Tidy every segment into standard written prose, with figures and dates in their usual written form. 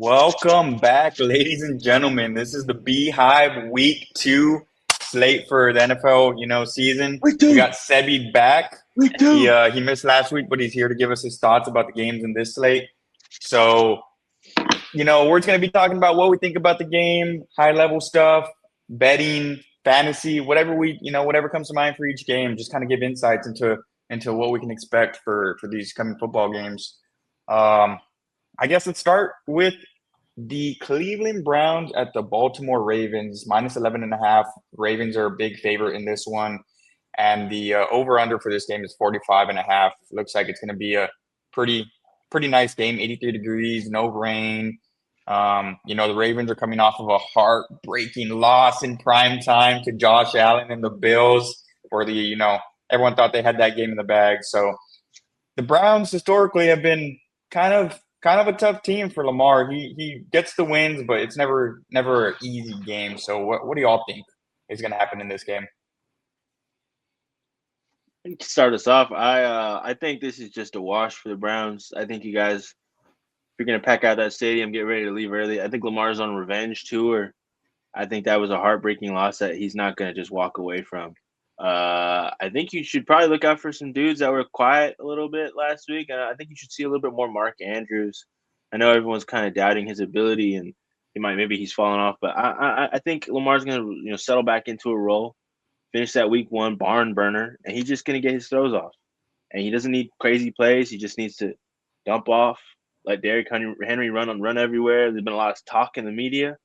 Welcome back, ladies and gentlemen. This is the Beehive Week 2 slate for the NFL, season. Week We two, got Sebi back. week He two. he missed last week, but he's here to give us his thoughts about the games in this slate. So, we're just gonna be talking about what we think about the game, high level stuff, betting, fantasy, whatever comes to mind for each game. Just kind of give insights into what we can expect for these coming football games. I guess let's start with the Cleveland Browns at the Baltimore Ravens, minus 11.5. Ravens are a big favorite in this one. And the over-under for this game is 45.5. Looks like it's going to be a pretty nice game, 83 degrees, no rain. The Ravens are coming off of a heartbreaking loss in prime time to Josh Allen and the Bills, where everyone thought they had that game in the bag. So the Browns historically have been kind of a tough team for Lamar. He gets the wins, but it's never an easy game. So what do y'all think is going to happen in this game? Start us off. I think this is just a wash for the Browns. I think you guys, if you're gonna pack out that stadium, get ready to leave early. I think Lamar's on revenge tour. I think that was a heartbreaking loss that he's not gonna just walk away from. I think you should probably look out for some dudes that were quiet a little bit last week. I think you should see a little bit more Mark Andrews. I know everyone's kind of doubting his ability, and maybe he's fallen off, but I think Lamar's gonna settle back into a role, finish that week one barn burner, and he's just gonna get his throws off. And he doesn't need crazy plays. He just needs to dump off, let Derrick Henry run everywhere. There's been a lot of talk in the media.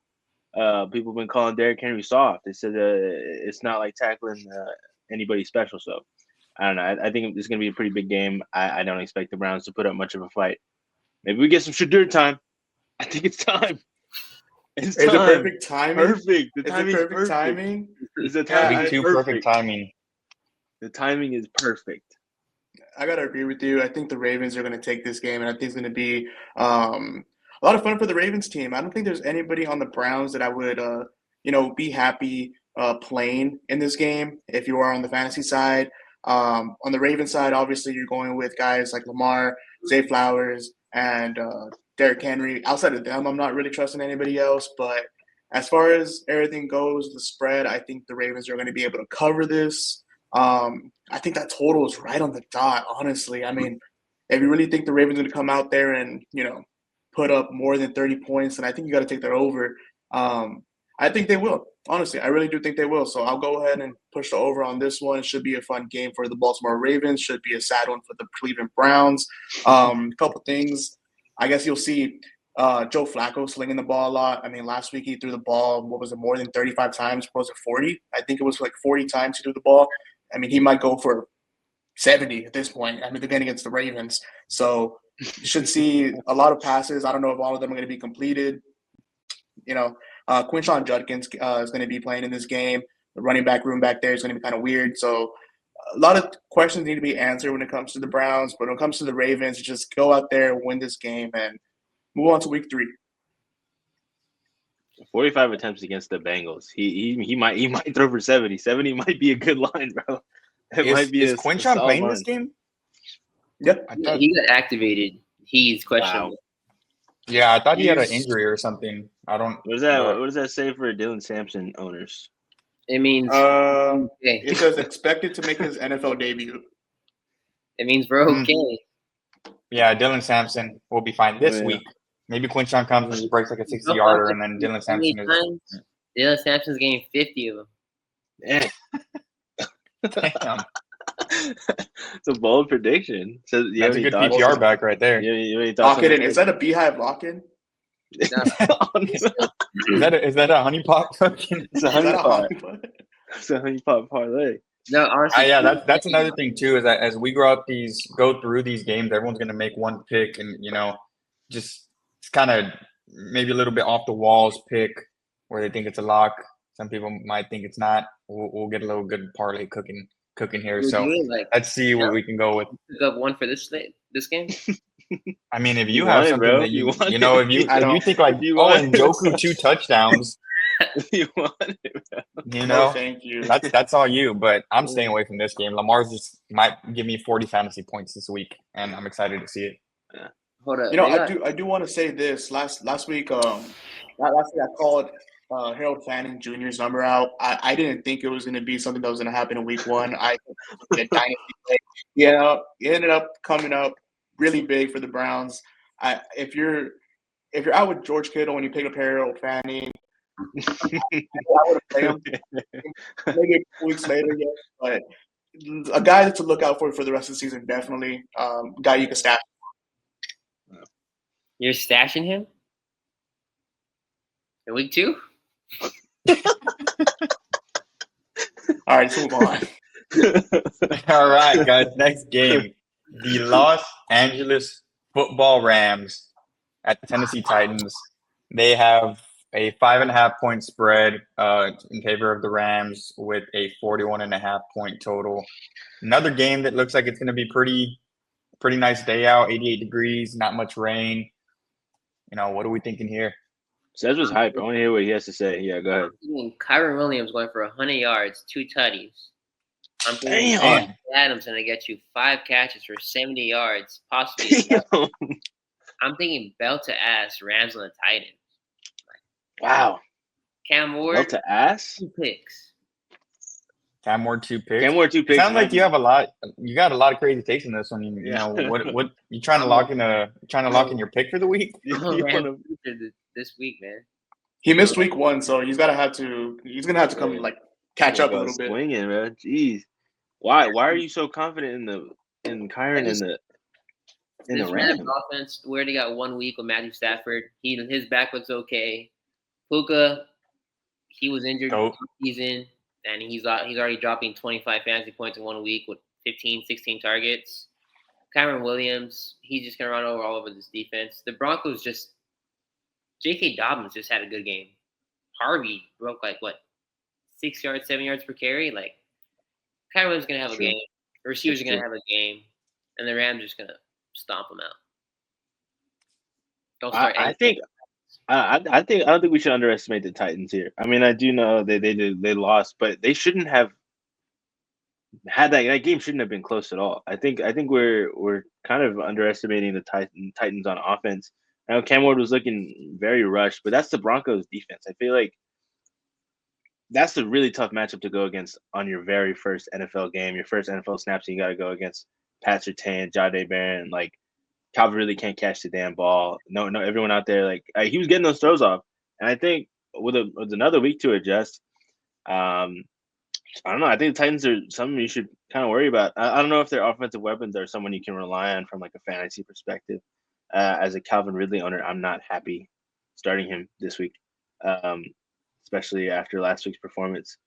People have been calling Derrick Henry soft. They said it's not like tackling anybody special. So I don't know. I think it's going to be a pretty big game. I don't expect the Browns to put up much of a fight. Maybe we get some Shadur time. I think it's time. It's time. Is it perfect timing? Perfect. The timing is perfect timing. Is the timing Week 2 perfect timing. The timing is perfect. I gotta agree with you. I think the Ravens are going to take this game, and I think it's going to be a lot of fun for the Ravens team. I don't think there's anybody on the Browns that I would, be happy playing in this game. If you are on the fantasy side, on the Ravens side, obviously you're going with guys like Lamar, Zay Flowers, and Derrick Henry. Outside of them, I'm not really trusting anybody else. But as far as everything goes, the spread, I think the Ravens are going to be able to cover this. I think that total is right on the dot, honestly. I mean, if you really think the Ravens are going to come out there and, put up more than 30 points, then I think you got to take that over. I think they will. Honestly, I really do think they will. So I'll go ahead and push the over on this one. It should be a fun game for the Baltimore Ravens. Should be a sad one for the Cleveland Browns. A couple things. I guess you'll see Joe Flacco slinging the ball a lot. I mean, last week he threw the ball, more than 35 times? Was it 40? I think it was like 40 times he threw the ball. I mean, he might go for 70 at this point. I mean, they're going against the Ravens. So you should see a lot of passes. I don't know if all of them are going to be completed. Quinshon Judkins is going to be playing in this game. The running back room back there is going to be kind of weird. So a lot of questions need to be answered when it comes to the Browns. But when it comes to the Ravens, just go out there, win this game, and move on to week 3. 45 attempts against the Bengals. He might throw for 70. 70 might be a good line, bro. Is Quinshon playing this game? Yep. Yeah, he got activated. He's questionable. Wow. Yeah, I thought he had an injury or something. I don't. What does that say for Dylan Sampson owners? It means it says expected to make his NFL debut. It means we're okay. Yeah, Dylan Sampson will be fine this week. Maybe Quinshon comes and just breaks like a 60-yarder, and then Dylan Sampson is. Dylan Sampson's getting 50 of them. Yeah. Damn. It's a bold prediction. So, that's a good PPR back right there. Lock it in. Is that a Beehive lock-in? Is that a honey pot? It's a honey pot. It's a honey pot parlay. No, honestly. Yeah, that's another thing too. Is that as we go through these games, everyone's going to make one pick, and just it's kind of maybe a little bit off the walls pick where they think it's a lock. Some people might think it's not. We'll get a little good parlay cooking here. So let's see what we can go with. Pick up one for this game. I mean, if you have something that you think like, Njoku 2 touchdowns, you want it, bro. No, thank you. That's all you. But I'm staying away from this game. Lamar's just might give me 40 fantasy points this week, and I'm excited to see it. Yeah. Hold up. You know, They got I do want to say this. Last week, last week I called Harold Fanning Jr.'s number out. I didn't think it was going to be something that was going to happen in week one. I think it was gonna be a dynasty play. He ended up coming up really big for the Browns. If you're out with George Kittle when you pick up Harold Fanning, I would have played him maybe a couple weeks later, yeah. But a guy to look out for the rest of the season, definitely. Guy you can stash. you're stashing him in week 2. All right, let's move on. All right, guys. Next game, the Los Angeles Football Rams at the Tennessee Titans. They have a 5.5-point spread in favor of the Rams with a 41.5-point total. Another game that looks like it's going to be pretty nice day out, 88 degrees, not much rain. What are we thinking here? Sez was hype. I want to hear what he has to say. Yeah, go ahead. Kyron Williams going for 100 yards, 2 tutties. I'm thinking Damn. Adams going to get you 5 catches for 70 yards, possibly. Damn. I'm thinking belt to ass Rams on the Titans. Wow. Cam Ward, Belt to ass? 2 picks. Cam Ward 2 picks. Cam Ward 2 picks. Sounds like you have a lot. You got a lot of crazy takes in this one. What you trying to lock in your pick for the week? This week, man. He missed week 1, so he's gonna have to come catch up a little bit. Swinging, man. Jeez. Why are you so confident in Kyron in the Rams offense? We already got 1 week with Matthew Stafford. His back looks okay. Puka, he was injured this season, and he's already dropping 25 fantasy points in 1 week with 15, 16 targets. Kyron Williams, he's just gonna run all over this defense. The Broncos J.K. Dobbins just had a good game. Harvey broke 6 yards, 7 yards per carry. Kyron Williams is gonna have a game. The receivers are gonna have a game, and the Rams are just gonna stomp them out. Don't start. I don't think we should underestimate the Titans here. I mean, I do know they lost, but they shouldn't have had that game. Shouldn't have been close at all. I think we're kind of underestimating the Titans on offense. I know Cam Ward was looking very rushed, but that's the Broncos defense. I feel like that's a really tough matchup to go against on your very first NFL game, your first NFL snaps. You got to go against Pat Surtain, Jahdae Barron. Calvin really can't catch the damn ball. No, everyone out there, he was getting those throws off. And I think with another week to adjust, I don't know. I think the Titans are something you should kind of worry about. I don't know if their offensive weapons are someone you can rely on from a fantasy perspective. As a Calvin Ridley owner, I'm not happy starting him this week, especially after last week's performance.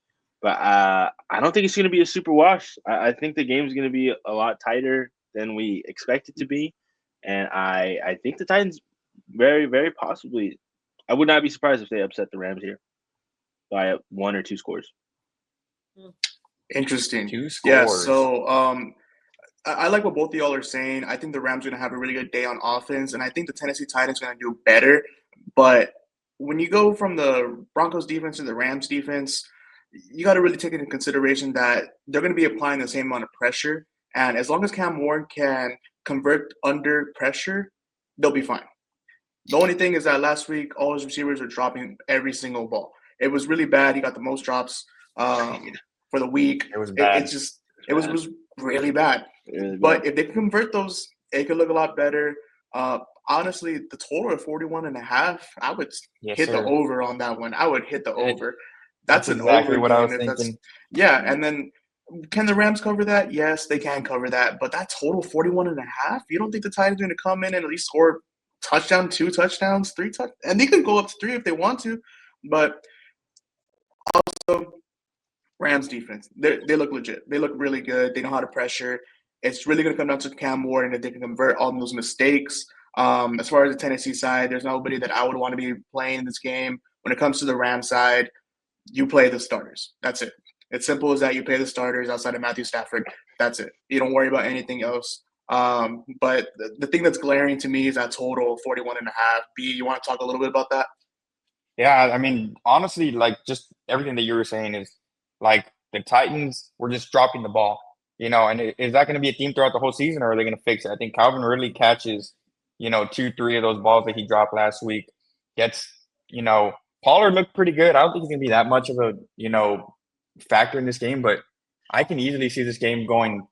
But I don't think it's going to be a super wash. I think the game's going to be a lot tighter than we expect it to be. And I think the Titans very, very possibly, I would not be surprised if they upset the Rams here by 1 or 2 scores. Interesting. 2 scores. Yeah, so I like what both of y'all are saying. I think the Rams are going to have a really good day on offense, and I think the Tennessee Titans are going to do better. But when you go from the Broncos defense to the Rams defense, you got to really take into consideration that they're going to be applying the same amount of pressure. And as long as Cam Ward can convert under pressure, they'll be fine. The only thing is that last week, all his receivers were dropping every single ball. It was really bad. He got the most drops for the week. It was bad. It was really bad. But if they can convert those, it could look a lot better. Honestly, the total of 41.5, I would hit the over on that one. I would hit the over. That's an exactly over what game I was thinking. Yeah, and then can the Rams cover that? Yes, they can cover that. But that total 41.5, you don't think the Titans are going to come in and at least score touchdown, 2 touchdowns, 3 touchdowns? And they can go up to 3 if they want to. But also, Rams defense, they look legit. They look really good. They know how to pressure. It's really going to come down to Cam Ward, and if they can convert all those mistakes. As far as the Tennessee side, there's nobody that I would want to be playing this game. When it comes to the Rams side, you play the starters. That's it. It's simple as that. You play the starters outside of Matthew Stafford. That's it. You don't worry about anything else. But the thing that's glaring to me is that total 41.5. B, you want to talk a little bit about that? Yeah, I mean, honestly, just everything that you were saying is the Titans were just dropping the ball, and is that going to be a theme throughout the whole season, or are they going to fix it? I think Calvin Ridley catches 2, 3 of those balls that he dropped last week. Pollard looked pretty good. I don't think he's going to be that much of a, factor in this game, but I can easily see this game going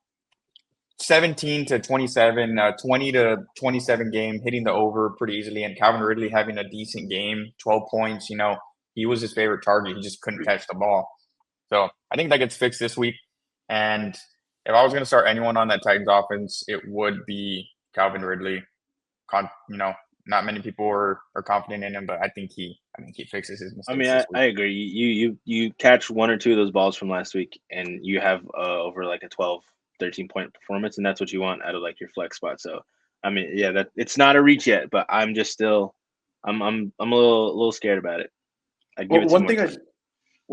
17-27, 20-27 game, hitting the over pretty easily, and Calvin Ridley having a decent game, 12 points. He was his favorite target. He just couldn't catch the ball. So I think that gets fixed this week. And if I was going to start anyone on that Titans offense, it would be Calvin Ridley. Not many people are confident in him, but I think he fixes his mistakes. I mean, I agree. You catch 1 or 2 of those balls from last week, and you have over like a 12, 13 point performance, and that's what you want out of like your flex spot. So, I mean, yeah, that it's not a reach yet, but I'm just still, I'm a little scared about it. I give it one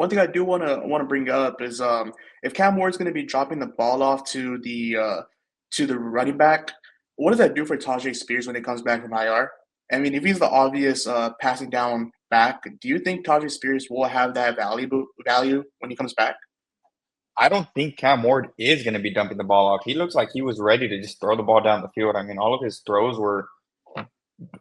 thing I do want to bring up is if Cam Ward's going to be dropping the ball off to the running back, what does that do for Tajay Spears when he comes back from IR? I mean, if he's the obvious passing down back, do you think Tajay Spears will have that value when he comes back? I don't think Cam Ward is going to be dumping the ball off. He looks like he was ready to just throw the ball down the field. I mean, all of his throws were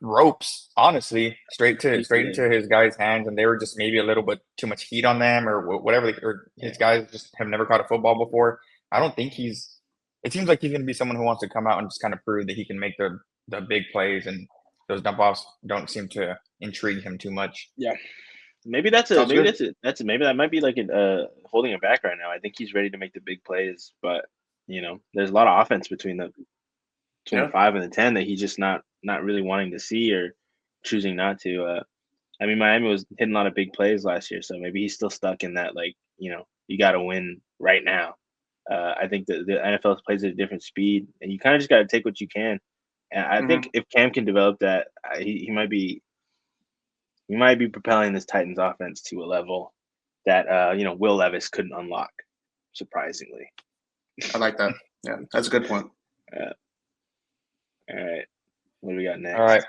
ropes, honestly, straight into his guys' hands, and they were just maybe a little bit too much heat on them or whatever. Or his guys just have never caught a football before. I don't think it seems like he's going to be someone who wants to come out and just kind of prove that he can make the big plays, and those dump offs don't seem to intrigue him too much. Yeah. Maybe that might be like holding him back right now. I think he's ready to make the big plays, but there's a lot of offense between the 25 and the 10 that he's just not really wanting to see or choosing not to. I mean, Miami was hitting a lot of big plays last year, so maybe he's still stuck in that you got to win right now. I think the NFL plays at a different speed, and you kind of just got to take what you can. And I think if Cam can develop that, he might be propelling this Titans offense to a level that Will Levis couldn't unlock, surprisingly. I like that. Yeah, that's a good point. All right. What do we got next? All right.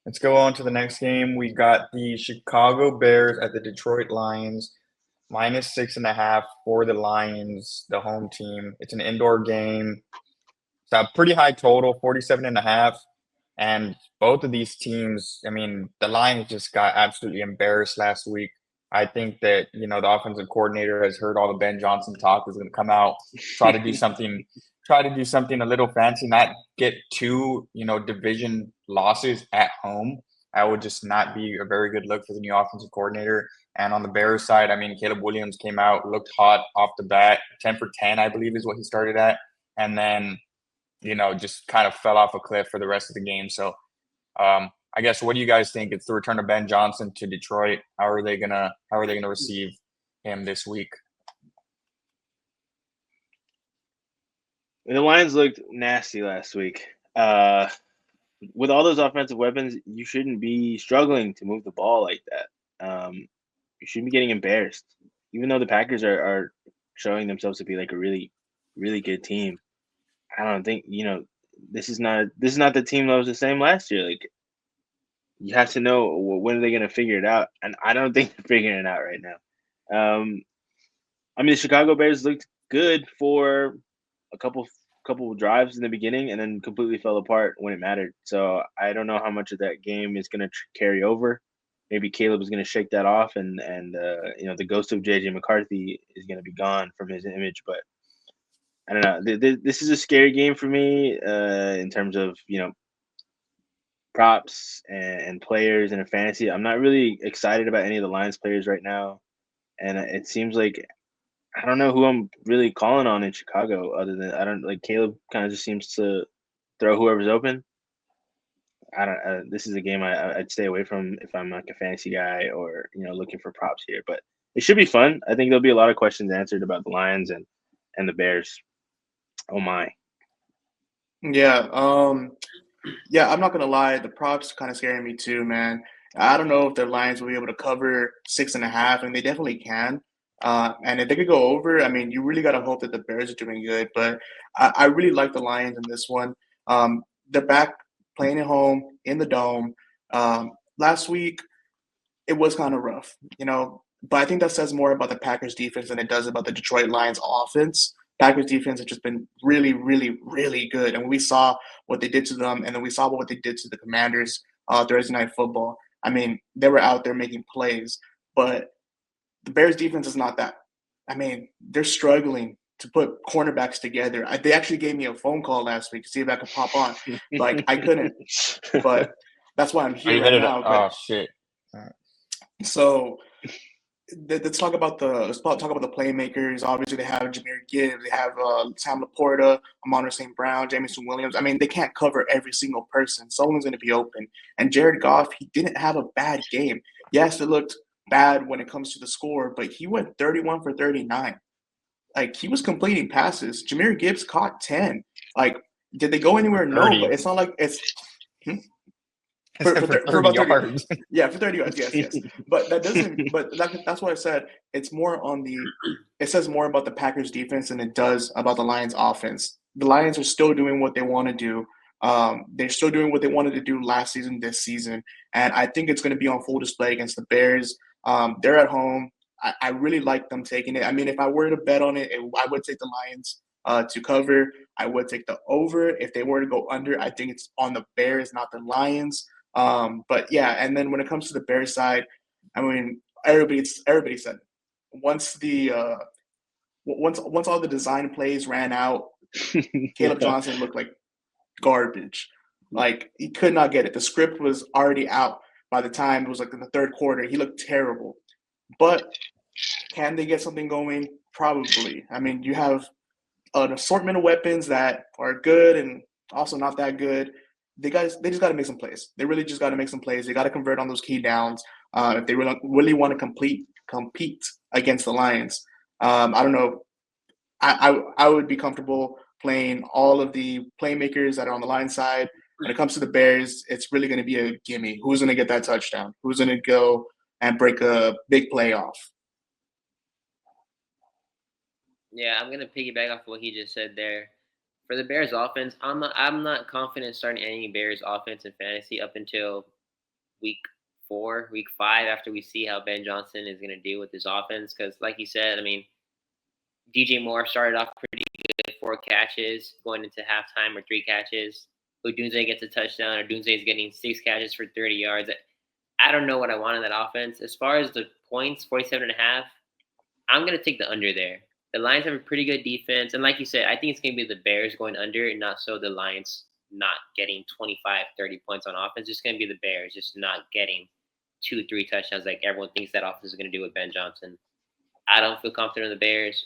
Let's go on to the next game. We got the Chicago Bears at the Detroit Lions, -6.5 for the Lions, the home team. It's an indoor game. It's a pretty high total, 47.5. And both of these teams, I mean, the Lions just got absolutely embarrassed last week. I think that, the offensive coordinator has heard all the Ben Johnson talk, is going to come out, try to do something a little fancy, not get 2, division losses at home. That would just not be a very good look for the new offensive coordinator. And on the Bears side, I mean, Caleb Williams came out, looked hot off the bat, 10 for 10, I believe is what he started at. And then, just kind of fell off a cliff for the rest of the game. So, I guess, what do you guys think? It's the return of Ben Johnson to Detroit. How are they gonna receive him this week? The Lions looked nasty last week. With all those offensive weapons, you shouldn't be struggling to move the ball like that. You shouldn't be getting embarrassed, even though the Packers are showing themselves to be like a really, really good team. I don't think this is not the team that was the same last year. Like, you have to know when are they going to figure it out, and I don't think they're figuring it out right now. I mean, the Chicago Bears looked good for a couple drives in the beginning, and then completely fell apart when it mattered. So I don't know how much of that game is going to carry over. Maybe Caleb is going to shake that off, and the ghost of JJ McCarthy is going to be gone from his image. But I don't know. This is a scary game for me in terms of props and players and a fantasy. I'm not really excited about any of the Lions players right now, and it seems like I don't know who I'm really calling on in Chicago other than Caleb kind of just seems to throw whoever's open. This is a game I'd stay away from if I'm like a fantasy guy or looking for props here, but it should be fun. I think there'll be a lot of questions answered about the Lions and the Bears. Oh my. Yeah. Yeah, I'm not gonna lie, the props kind of scaring me too, man. I don't know if the Lions will be able to cover 6.5, and they definitely can. And if they could go over, I mean, you really got to hope that the Bears are doing good. But I really like the Lions in this one. They're back playing at home in the Dome. Last week, it was kind of rough, but I think that says more about the Packers defense than it does about the Detroit Lions offense. Packers defense has just been really, really, really good. And we saw what they did to them, and then we saw what they did to the Commanders Thursday Night Football. I mean, they were out there making plays, but the Bears defense is not that. I mean, they're struggling to put cornerbacks together. They actually gave me a phone call last week to see if I could pop on. Like, I couldn't, but that's why I'm here right now. Oh, shit. So let's talk about the playmakers. Obviously, they have Jahmyr Gibbs, they have Sam Laporta, Amon St. Brown, Jameson Williams. I mean, they can't cover every single person. Someone's going to be open. And Jared Goff, he didn't have a bad game. Yes, it looked bad when it comes to the score, but he went 31 for 39. Like, he was completing passes. Jahmyr Gibbs caught 10. Like, did they go anywhere? No, but it's not like it's for about 30 yards. Yeah, for 30 yards. Yes. But that doesn't. But that's what I said. It's more on the. It says more about the Packers defense than it does about the Lions offense. The Lions are still doing what they want to do. They're still doing what they wanted to do last season, this season, and I think it's going to be on full display against the Bears. They're at home. I really like them taking it. I mean, if I were to bet on it, I would take the Lions to cover. I would take the over. If they were to go under, I think it's on the Bears, not the Lions. But yeah, and then when it comes to the Bears side, I mean, everybody said once all the design plays ran out, Caleb Johnson looked like garbage. Like, he could not get it. The script was already out by the time it was like in the third quarter. He looked terrible. But can they get something going? Probably. I mean, you have an assortment of weapons that are good and also not that good. They just got to make some plays. They really just got to make some plays. They got to convert on those key downs if they really want to compete against the Lions. I don't know. I would be comfortable playing all of the playmakers that are on the Lions side. When it comes to the Bears, it's really going to be a gimme. Who's going to get that touchdown? Who's going to go and break a big play off? Yeah, I'm gonna piggyback off what he just said there. For the Bears offense, I'm not confident starting any Bears offense in fantasy up until week 4, week 5, after we see how Ben Johnson is gonna do with his offense. Because, like you said, I mean, DJ Moore started off pretty good, 4 catches going into halftime, or 3 catches. Odunze gets a touchdown, or Odunze is getting 6 catches for 30 yards. I don't know what I want in that offense. As far as the points, 47.5, I'm gonna take the under there. The Lions have a pretty good defense. And like you said, I think it's going to be the Bears going under, and not so the Lions not getting 25, 30 points on offense. It's going to be the Bears just not getting 2, 3 touchdowns like everyone thinks that offense is going to do with Ben Johnson. I don't feel confident in the Bears.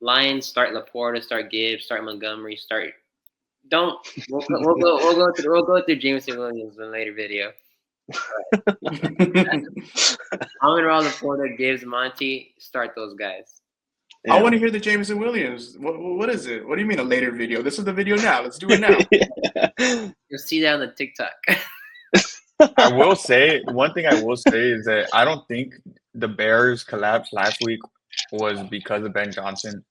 Lions, start Laporta, start Gibbs, start Montgomery, start. Don't. We'll go through Jameson Williams in a later video. Amon-Ra, Laporta, Gibbs, Monty, start those guys. Yeah. I want to hear the Jameson Williams. What is it? What do you mean a later video? This is the video now. Let's do it now. You'll see that on the TikTok. I will say, one thing I will say is that I don't think the Bears collapse last week was because of Ben Johnson.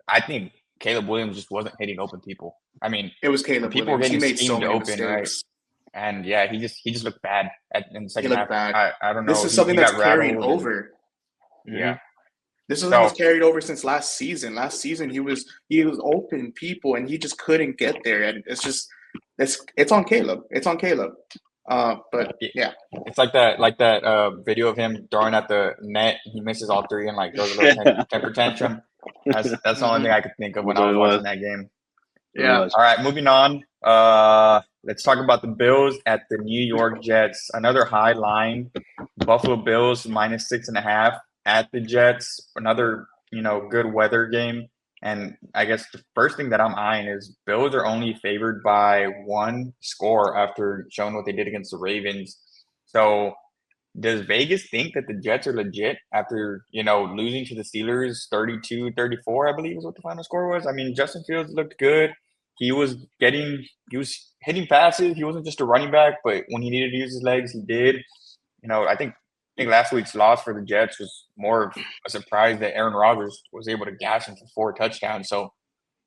I think Caleb Williams just wasn't hitting open people. I mean, it was Caleb people Williams. Were getting he made so many open, mistakes. Right? And yeah, he just looked bad in the second half. Bad. I don't know. This is something that's carrying over. Yeah. This is something that's carried over since last season. Last season he was open people and he just couldn't get there. And it's on Caleb. It's on Caleb. But yeah. It's like that video of him throwing at the net. He misses all 3 and like throws a little temper tantrum. That's the only thing I could think of when I was watching that game. Yeah. All right, moving on. Let's talk about the Bills at the New York Jets. Another high line. Buffalo Bills -6.5 at the Jets. Another, good weather game. And I guess the first thing that I'm eyeing is Bills are only favored by 1 score after showing what they did against the Ravens. So does Vegas think that the Jets are legit after, losing to the Steelers 32-34, I believe is what the final score was? I mean, Justin Fields looked good. He was hitting passes. He wasn't just a running back, but when he needed to use his legs, he did. I think last week's loss for the Jets was more of a surprise that Aaron Rodgers was able to gash him for 4 touchdowns. So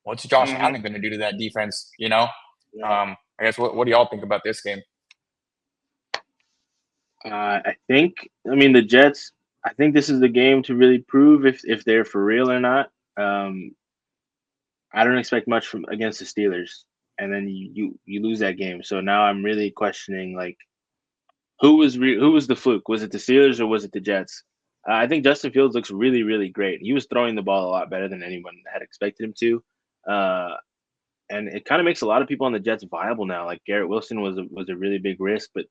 what's Josh Allen going to do to that defense, Yeah. I guess what do y'all think about this game? The Jets, I think this is the game to really prove if they're for real or not. I don't expect much from against the Steelers, and then you lose that game. So now I'm really questioning like who was the fluke? Was it the Steelers or was it the Jets? I think Justin Fields looks really really great. He was throwing the ball a lot better than anyone had expected him to. And it kind of makes a lot of people on the Jets viable now. Like Garrett Wilson was a really big risk, but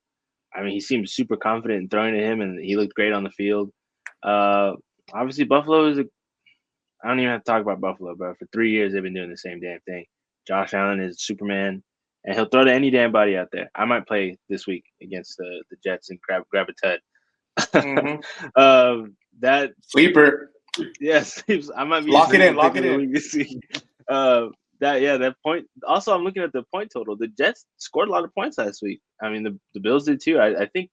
I mean he seemed super confident in throwing to him, and he looked great on the field. Obviously Buffalo is I don't even have to talk about Buffalo, bro. For 3 years they've been doing the same damn thing. Josh Allen is Superman, and he'll throw to any damn body out there. I might play this week against the Jets and grab a tud. Mm-hmm. That Sleeper. yes, I might be Lock it in. pick Lock of it the in. week this week. That point. Also, I'm looking at the point total. The Jets scored a lot of points last week. I mean, the Bills did too. I think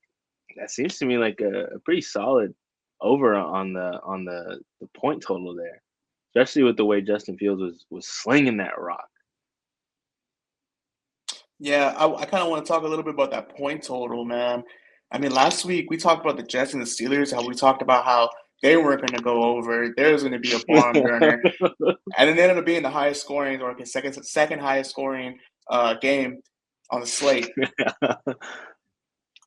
that seems to me like a pretty solid over on the point total there, especially with the way Justin Fields was slinging that rock. Yeah, I kind of want to talk a little bit about that point total, man. I mean, last week we talked about the Jets and the Steelers, how we talked about how they weren't going to go over. There was going to be a barn burner, and then they ended up being the highest scoring or second highest scoring game on the slate. Number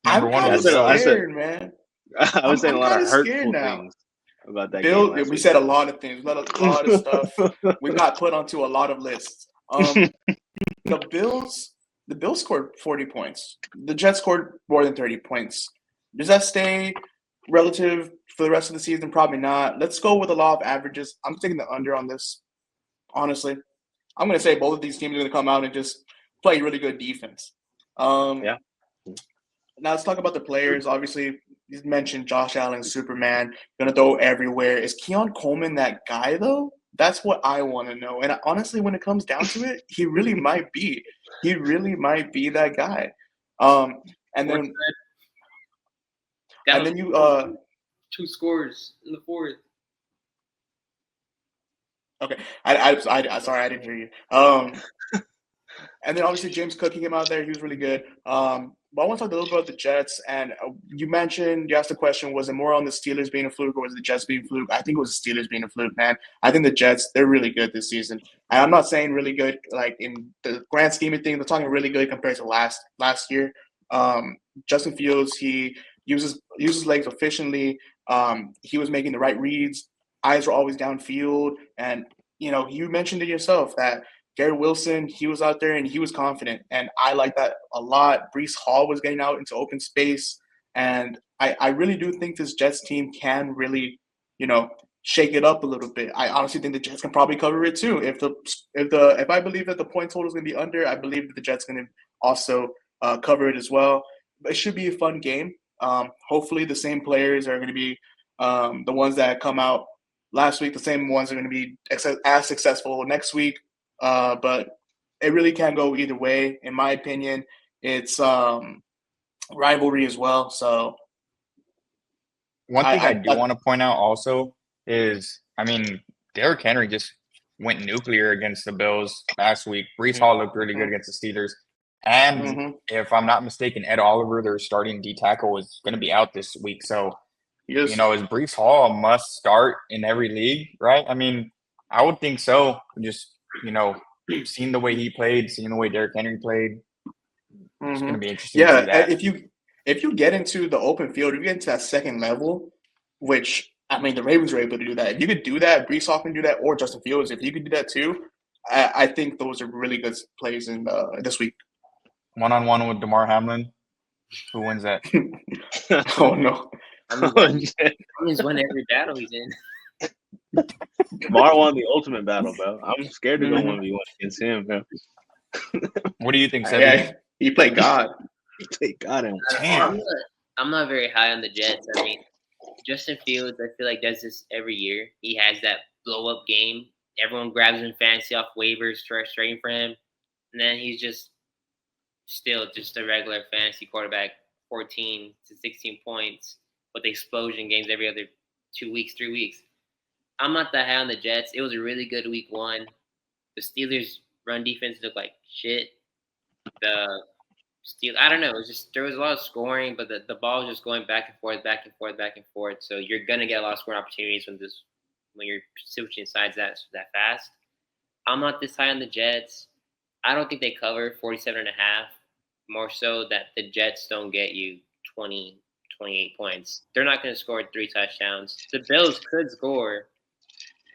I'm one kind of was the Bills. scared, man. I was saying I'm a lot of kind of scared hurtful now. things about that game Bill, last we week. said a lot of things, a lot of stuff. We got put onto a lot of lists. The Bills scored 40 points. The Jets scored more than 30 points. Does that stay relative for the rest of the season? Probably not. Let's go with the law of averages. I'm taking the under on this. Honestly, I'm going to say both of these teams are going to come out and just play really good defense. Yeah. Now let's talk about the players. Obviously, you mentioned Josh Allen, Superman, going to throw everywhere. Is Keon Coleman that guy though? That's what I want to know. And honestly, when it comes down to it, he really might be. He really might be that guy. And then you 2 scores in the fourth. okay. I sorry, I didn't hear you. And then obviously James Cook, he came out there. He was really good. But I want to talk a little bit about the Jets. And you asked the question, was it more on the Steelers being a fluke or was it the Jets being a fluke? I think it was the Steelers being a fluke, man. I think the Jets, they're really good this season. And I'm not saying really good, like in the grand scheme of things. They're talking really good compared to last year. Justin Fields, he uses legs efficiently. He was making the right reads. Eyes were always downfield. And, you mentioned it yourself that Garrett Wilson, he was out there and he was confident. And I like that a lot. Brees Hall was getting out into open space. And I really do think this Jets team can really, shake it up a little bit. I honestly think the Jets can probably cover it too. If I believe that the point total is going to be under, I believe that the Jets going to also cover it as well. But it should be a fun game. Hopefully the same players are going to be the ones that come out last week. The same ones are going to be as successful next week. But it really can go either way. In my opinion, it's rivalry as well. So one thing I do want to point out also is, I mean, Derrick Henry just went nuclear against the Bills last week. Brees Hall looked really good against the Steelers. And if I'm not mistaken, Ed Oliver, their starting D tackle, is going to be out this week. So, is Brees Hall a must start in every league, right? I mean, I would think so. Just, seeing the way he played, seeing the way Derrick Henry played, it's going to be interesting to see that. If you get into the open field, if you get into that second level, which, I mean, the Ravens were able to do that. If you could do that, Brees Hall can do that, or Justin Fields, if you could do that too, I think those are really good plays in this week. One-on-one with DeMar Hamlin. Who wins that? Oh, no. He's won every battle he's in. DeMar won the ultimate battle, bro. I'm scared to go 1v1 against him, bro. What do you think, Sebi? Yeah, he played God. He played God. I'm not very high on the Jets. I mean, Justin Fields, I feel like does this every year. He has that blow-up game. Everyone grabs him fancy off waivers, trading for him. And then he's still just a regular fantasy quarterback, 14 to 16 points with explosion games every other 2 weeks, 3 weeks. I'm not that high on the Jets. It was a really good week 1. The Steelers' run defense looked like shit. I don't know. There was a lot of scoring, but the ball was just going back and forth, back and forth, back and forth. So you're gonna get a lot of scoring opportunities when you're switching sides that fast. I'm not this high on the Jets. I don't think they cover 47.5. More so that the Jets don't get you 20, 28 points. They're not going to score 3 touchdowns. The Bills could score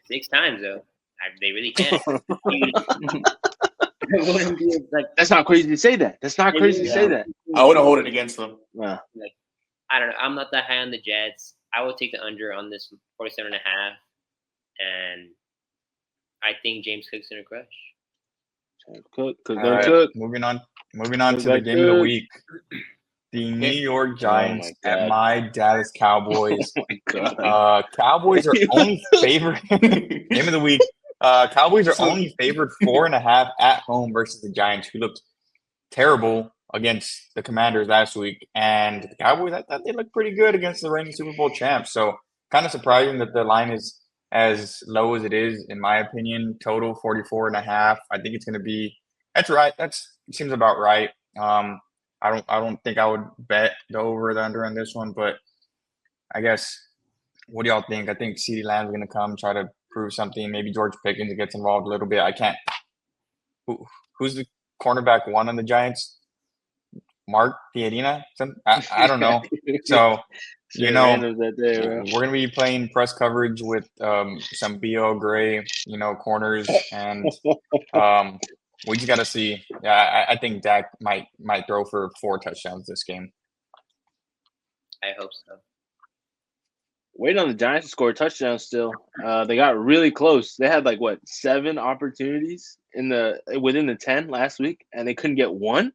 6 times, though. They really can. It wouldn't be like That's not crazy to say that. That's not crazy to say that. I wouldn't hold it against them. Nah. like I don't know. I'm not that high on the Jets. I will take the under on this 47.5, and I think James Cook's gonna crush. Cook. All right, moving on to the game of the week. The New York Giants at my Dallas Cowboys. Oh my God. Cowboys are only favored. Game of the week. Cowboys are only favored 4.5 at home versus the Giants, who looked terrible against the Commanders last week. And the Cowboys, I thought they looked pretty good against the reigning Super Bowl champs. So kind of surprising that the line is as low as it is, in my opinion. Total 44.5. I think it's going to be. That's right. Seems about right. I don't think I would bet the over or the under on this one, but I guess, what do y'all think? I think CeeDee Lamb's going to come try to prove something. Maybe George Pickens gets involved a little bit. I can't. Who's the cornerback one on the Giants? Mark Piedina? I don't know. So, we're going to be playing press coverage with some B.O. Gray, corners, and we just got to see. Yeah, I think Dak might throw for 4 touchdowns this game. I hope so. Waiting on the Giants to score a touchdown still. They got really close. They had 7 opportunities within the 10 last week, and they couldn't get one.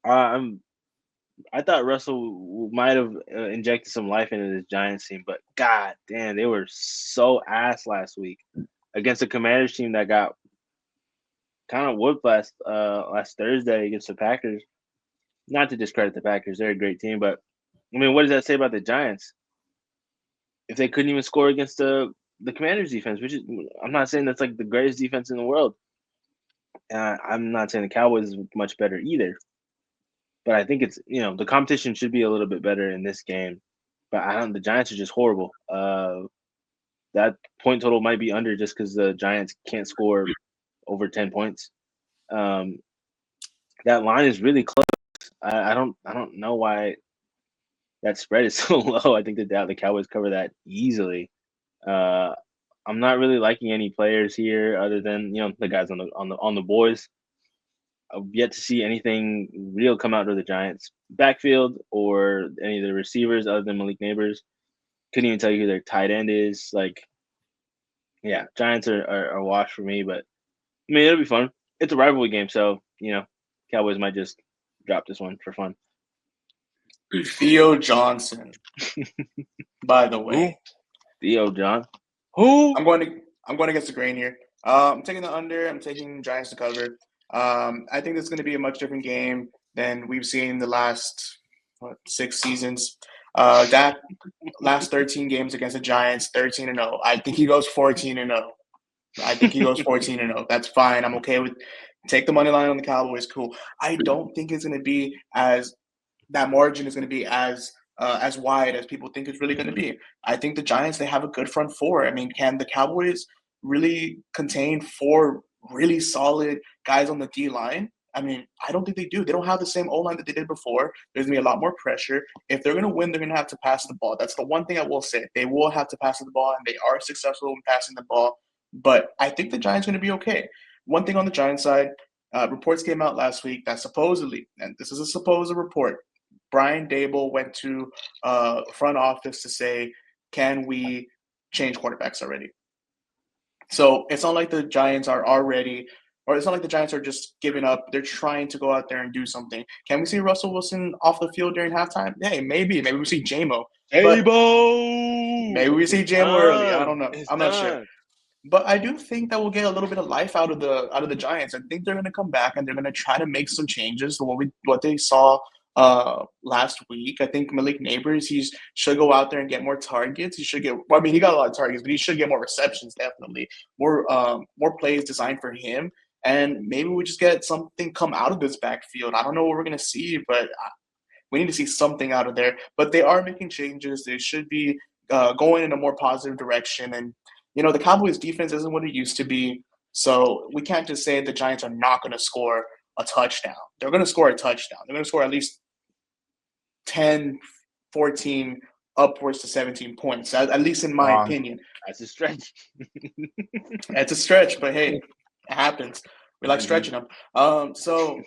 I thought Russell might have injected some life into this Giants team, but god damn, they were so ass last week against the Commanders team that got kind of whooped last Thursday against the Packers. Not to discredit the Packers, they're a great team, but I mean, what does that say about the Giants? If they couldn't even score against the Commanders defense, which is, I'm not saying that's the greatest defense in the world. I'm not saying the Cowboys is much better either. But I think it's, the competition should be a little bit better in this game. But the Giants are just horrible. That point total might be under just because the Giants can't score over 10 points. That line is really close. I don't know why that spread is so low. I think the Cowboys cover that easily. I'm not really liking any players here other than the guys on the boys. I've yet to see anything real come out of the Giants backfield or any of the receivers other than Malik Neighbors. Couldn't even tell you who their tight end is. Giants are a wash for me, but I mean, it'll be fun. It's a rivalry game, so Cowboys might just drop this one for fun. Theo Johnson, by the way. Theo John. Who? I'm going against the grain here. I'm taking the under. I'm taking Giants to cover. I think this is going to be a much different game than we've seen the last 6 seasons. That last 13 games against the Giants, 13-0. I think he goes 14-0. That's fine. I'm okay with take the money line on the Cowboys. Cool. I don't think it's going to be that margin is going to be as wide as people think it's really going to be. I think the Giants, they have a good front four. I mean, can the Cowboys really contain 4 really solid guys on the D line? I mean, I don't think they do. They don't have the same O-line that they did before. There's going to be a lot more pressure. If they're going to win, they're going to have to pass the ball. That's the one thing I will say. They will have to pass the ball, and they are successful in passing the ball. But I think the Giants are going to be okay. One thing on the Giants side, reports came out last week that supposedly, and this is a supposed report, Brian Dable went to front office to say, can we change quarterbacks already? So it's not like the Giants are already – or it's not like the Giants are just giving up. They're trying to go out there and do something. Can we see Russell Wilson off the field during halftime? Hey, maybe. Maybe we see J-Mo. Maybe we see J-Mo early. I don't know. I'm not sure. But I do think that we'll get a little bit of life out of the Giants. I think they're going to come back and they're going to try to make some changes to what they saw last week. I think Malik Neighbors, he should go out there and get more targets. He should get – I mean, he got a lot of targets, but he should get more receptions, definitely. More plays designed for him. And maybe we just get something come out of this backfield. I don't know what we're going to see, but we need to see something out of there. But they are making changes. They should be going in a more positive direction. And, the Cowboys defense isn't what it used to be. So we can't just say the Giants are not going to score a touchdown. They're going to score a touchdown. They're going to score at least 10, 14, upwards to 17 points, at least in my opinion. That's a stretch. It's a stretch, but hey, it happens. We like stretching them. So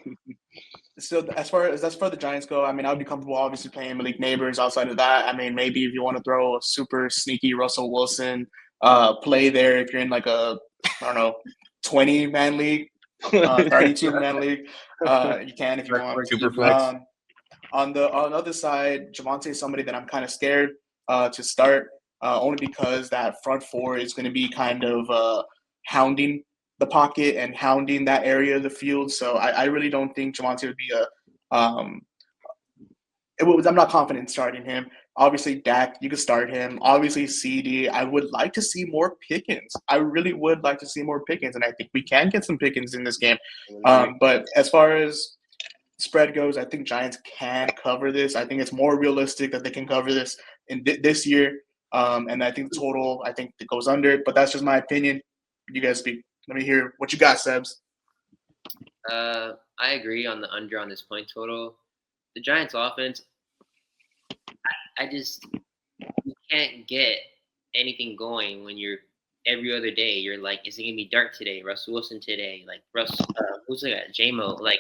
as far as the Giants go, I mean, I would be comfortable obviously playing Malik Neighbors. Outside of that, I mean, maybe if you want to throw a super sneaky Russell Wilson play there, if you're in like a, I don't know, 20-man league, 32-man league, you can if you want. Super flex. On the other side, Javonte is somebody that I'm kind of scared to start, only because that front four is going to be kind of hounding the pocket and hounding that area of the field. So I really don't think Javonte would be I'm not confident in starting him. Obviously, Dak, you could start him. Obviously, CD, I would like to see more Pickens. I really would like to see more Pickens, and I think we can get some Pickens in this game. But as far as spread goes, I think Giants can cover this. I think it's more realistic that they can cover this in this year. And I think the total, I think it goes under. But that's just my opinion. You guys speak. Let me hear what you got, Sebs. I agree on the under on this point total. The Giants' offense, I just you can't get anything going when you're every other day. You're like, is it gonna be Dart today? Russell Wilson today? Like who's like J-Mo? Like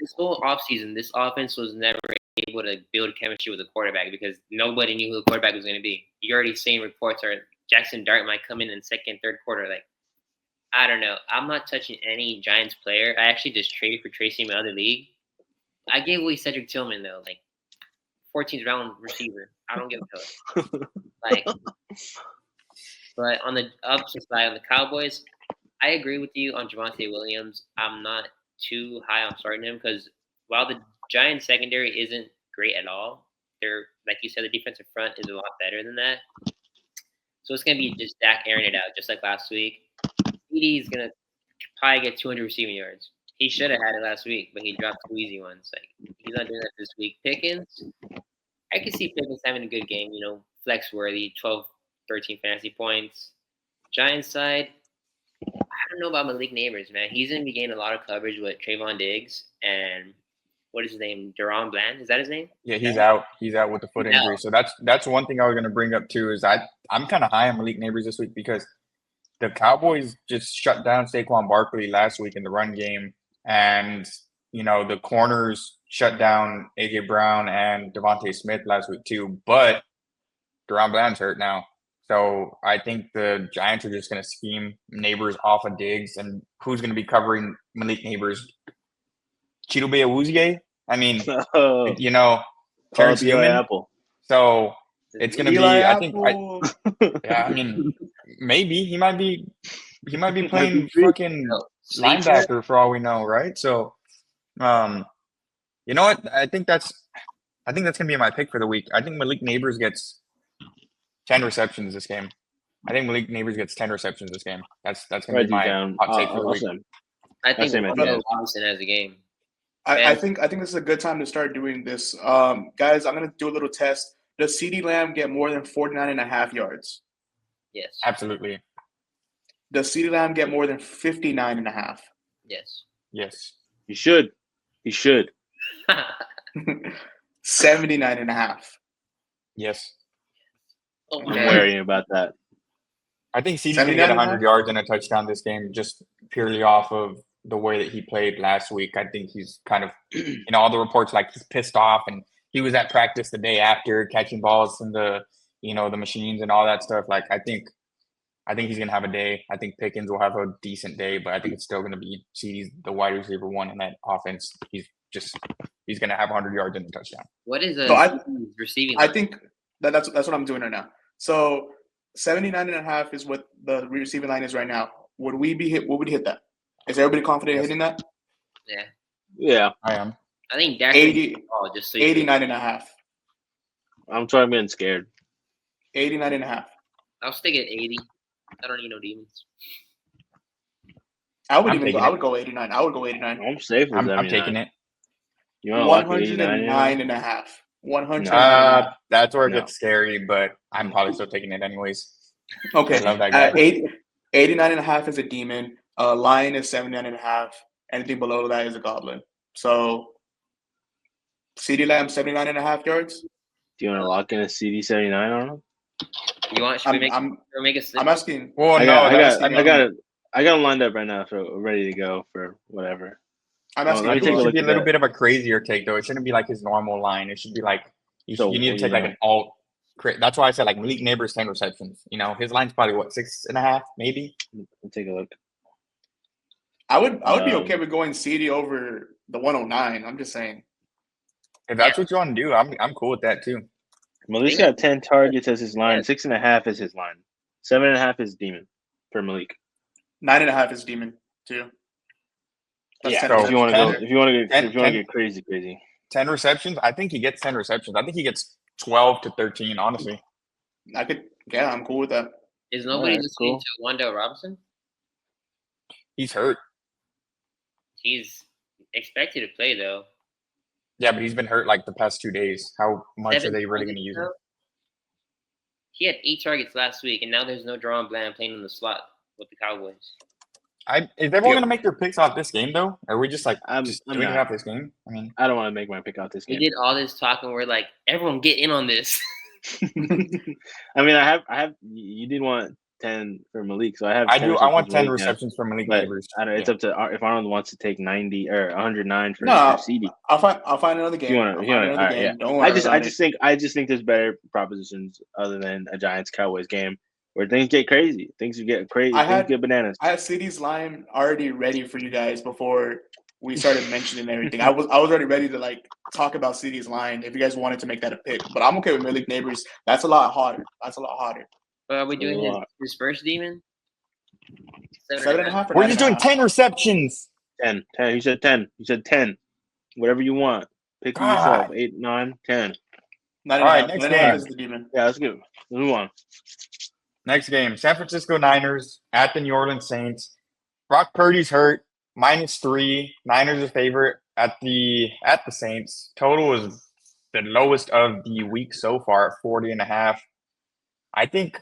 this whole offseason, this offense was never able to build chemistry with the quarterback because nobody knew who the quarterback was going to be. You're already seeing reports are Jackson Dart might come in second, third quarter. Like, I don't know. I'm not touching any Giants player. I actually just traded for Tracy in my other league. I gave away Cedric Tillman, though, like 14th round receiver. I don't give a fuck. Like, but on the opposite side, on the Cowboys, I agree with you on Javonte Williams. I'm not too high on starting him because while the Giants secondary isn't great at all, they're like you said, the defensive front is a lot better than that. So it's gonna be just Dak airing it out, just like last week. CD is gonna probably get 200 receiving yards. He should have had it last week, but he dropped 2 easy ones. Like he's not doing that this week. Pickens, I can see Pickens having a good game. Flex worthy, 12, 13 fantasy points. Giants side, I don't know about Malik Neighbors, man. He's going to be getting a lot of coverage with Trayvon Diggs and what is his name? Deron Bland? Is that his name? Yeah, he's out. He's out with the foot injury. So that's one thing I was going to bring up too is I'm kind of high on Malik Neighbors this week because the Cowboys just shut down Saquon Barkley last week in the run game, and the corners shut down AJ Brown and Devontae Smith last week too. But Deron Bland's hurt now. So I think the Giants are just going to scheme Neighbors off of Diggs. And who's going to be covering Malik Neighbors? Chidobe Awuzie? I mean, Terrence Newman. Apple. So it's going to be, Apple. I mean, maybe he might be playing fucking linebacker for all we know, right? So, you know what? I think that's going to be my pick for the week. I think Malik Neighbors gets 10 receptions this game. I think Malik Neighbors gets 10 receptions this game. That's going to be my hot take for the week. I think Robinson has a game. I think this is a good time to start doing this. Guys, I'm going to do a little test. Does CeeDee Lamb get more than 49.5 yards? Yes. Absolutely. Does CeeDee Lamb get more than 59.5? Yes. Yes. He should. 79.5. Yes. I'm worrying about that. I think CeeDee's going to get 100 yards and a touchdown this game just purely off of the way that he played last week. I think he's kind of, all the reports like he's pissed off and he was at practice the day after catching balls from the machines and all that stuff. Like, I think he's going to have a day. I think Pickens will have a decent day, but I think it's still going to be CeeDee's the wide receiver one in that offense. He's going to have 100 yards and a touchdown. What is receiving? I think that's what I'm doing right now. So 79.5 is what the receiving line is right now. Would we hit that? Is everybody confident in hitting that? Yeah. I am. I think Dak 89.5. I'm trying being scared. 89.5. I'll stick at 80. I don't need no demons. I would go 89. I would go 89. I'm safe with I'm taking it. You want 109.5. 109. That's where it gets scary, but I'm probably still taking it anyways. Okay. I love that guy. 89.5 is a demon. Lion is 79.5. Anything below that is a goblin. So CeeDee Lamb 79.5 yards. Do you want to lock in a CD 79 on him? You want? Should we make a slip? I'm asking. Well, I no, got him lined up right now, so ready to go for whatever. I'm asking. let me take a It should look be a at little that. bit of a crazier take, though. It shouldn't be like his normal line. It should be like So, you need to take like an alt. That's why I said like Malik Neighbors 10 receptions. You know, his line's probably what 6.5, maybe. Let's take a look. I would be okay with going CD over the 109. I'm just saying. If that's what you want to do, I'm cool with that too. Malik's got 10 targets as his line. 6.5 is his line. 7.5 is demon for Malik. 9.5 is demon too. That's if you want to get crazy. 10 receptions. I think he gets 10 receptions. I think he gets 12 to 13. Honestly, I'm cool with that. Is nobody listening to Wandale Robinson? He's hurt. He's expected to play though. Yeah, but he's been hurt like the past 2 days. How much are they really going to use him? He had 8 targets last week, and now there's no Deron Bland playing in the slot with the Cowboys. Is everyone going to make their picks off this game, though? Are we just like doing it off this game? I mean, I don't want to make my pick out this game. We did all this talk, and we're like, everyone get in on this. I mean, I have. You did want 10 for Malik, so I have. I want 10 receptions for Malik Neighbors. I don't know, it's up to if Arnold wants to take 90 or 109 for CD. I'll find another game. Don't worry. I just think there's better propositions other than a Giants Cowboys game where things get crazy. Things get crazy. Things get bananas. I had CD's line already ready for you guys before we started mentioning everything. I was already ready to like talk about CD's line if you guys wanted to make that a pick. But I'm okay with Malik Neighbors. That's a lot harder. Are we doing his first demon? 7.5. We're just doing 10 receptions. 10. He said 10. He said 10. Whatever you want. Pick for yourself. 8, 9, 10. All right, next game is the demon. Yeah, let's go. Let's move on. Next game, San Francisco Niners at the New Orleans Saints. Brock Purdy's hurt, -3. Niners are favorite at the Saints. Total is the lowest of the week so far at 40.5. I think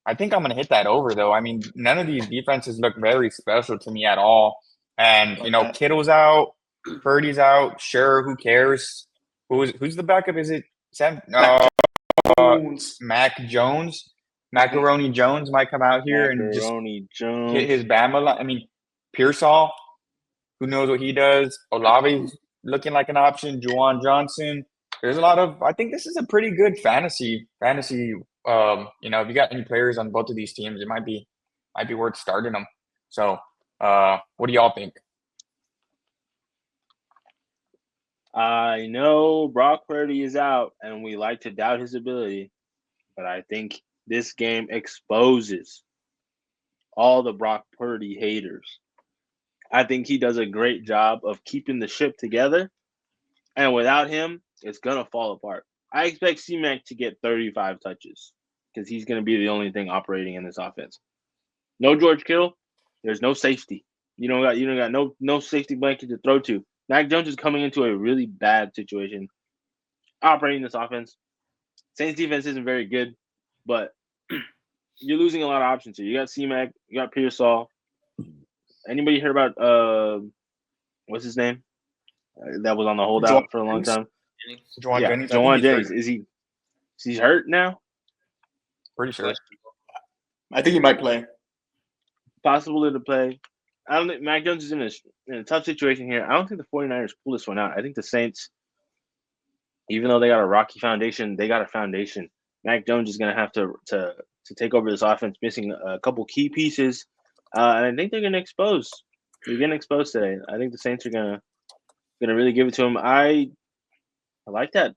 I'm going to hit that over, though. I mean, none of these defenses look very special to me at all. And, Kittle's out, Purdy's out. Sure, who cares? Who's the backup? Is it Sam? Mac Jones? Macaroni Jones might come out here and just hit his Bama line. I mean, Pearsall, who knows what he does? Olave's looking like an option. Juwan Johnson. There's a lot of – I think this is a pretty good fantasy if you got any players on both of these teams, it might be worth starting them. So, what do y'all think? I know Brock Purdy is out, and we like to doubt his ability, but I think this game exposes all the Brock Purdy haters. I think he does a great job of keeping the ship together, and without him, it's going to fall apart. I expect C-Mac to get 35 touches because he's going to be the only thing operating in this offense. No George Kittle, there's no safety. You don't got no safety blanket to throw to. Mac Jones is coming into a really bad situation operating this offense. Saints defense isn't very good, but you're losing a lot of options here. You got C-Mac, you got Pearsall. Anybody hear about what's his name? That was on the holdout for a long time. Juwan Jennings. Is he hurt now? Pretty sure. I think he might play. Possible to play. I don't think Mac Jones is in a tough situation here. I don't think the 49ers pull this one out. I think the Saints, even though they got a rocky foundation, they got a foundation. Mac Jones is going to have to take over this offense, missing a couple key pieces, and I think they're going to expose. They're getting exposed today. I think the Saints are going to really give it to him. I like that.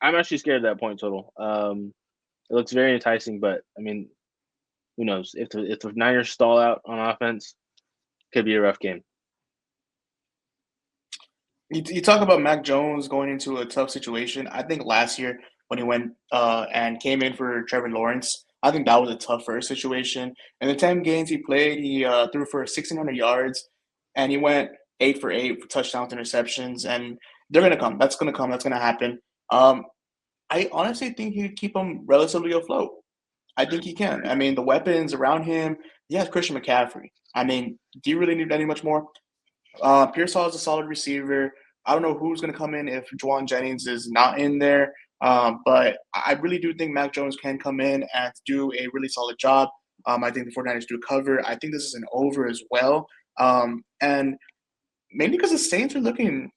I'm actually scared of that point total. It looks very enticing, but I mean, who knows? If the Niners stall out on offense, could be a rough game. You talk about Mac Jones going into a tough situation. I think last year when he went and came in for Trevor Lawrence, I think that was a tougher situation. In the 10 games he played, he threw for 1,600 yards, and he went 8 for 8 for touchdowns, interceptions, and they're going to come. That's going to come. That's going to happen. I honestly think he could keep them relatively afloat. I think he can. I mean, the weapons around him. He has Christian McCaffrey. I mean, do you really need any much more? Pearsall is a solid receiver. I don't know who's going to come in if Juwan Jennings is not in there. But I really do think Mac Jones can come in and do a really solid job. I think the 49ers do cover. I think this is an over as well. And mainly because the Saints are looking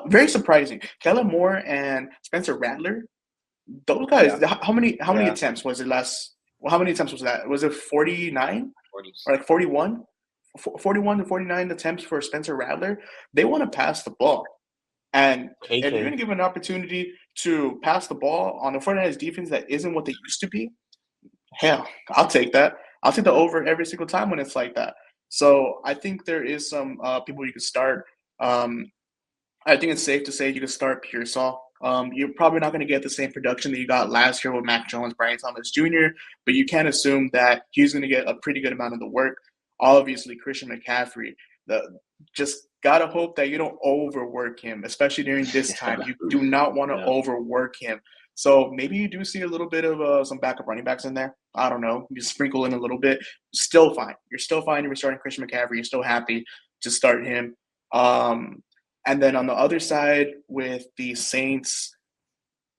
very surprising. Kellen Moore and Spencer Rattler, those guys, how many attempts was it last? Well, how many attempts was that? Was it 49 or like 41? 41 to 49 attempts for Spencer Rattler. They want to pass the ball. And if you're going to give an opportunity to pass the ball on the 49ers defense that isn't what they used to be, hell, I'll take that. I'll take the over every single time when it's like that. So I think there is some people you could start. I think it's safe to say you can start Pearsall. You're probably not going to get the same production that you got last year with Mac Jones, Brian Thomas Jr., but you can assume that he's going to get a pretty good amount of the work. Obviously, Christian McCaffrey, just got to hope that you don't overwork him, especially during this time. You do not want to overwork him. So maybe you do see a little bit of some backup running backs in there. I don't know. You sprinkle in a little bit. Still fine. You're still fine. You're starting Christian McCaffrey. You're still happy to start him. And then on the other side with the Saints,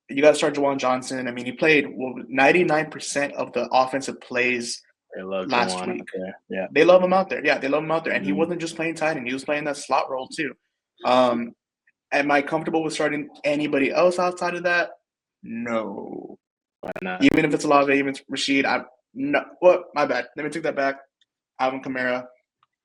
you got to start Juwan Johnson. I mean, he played 99% of the offensive plays last week. Yeah, they love him out there. Yeah, they love him out there. And he wasn't just playing tight end; he was playing that slot role too. Am I comfortable with starting anybody else outside of that? No. Why not? Even if it's Olave, even if it's Rashid, no. Well, my bad. Let me take that back. Alvin Kamara,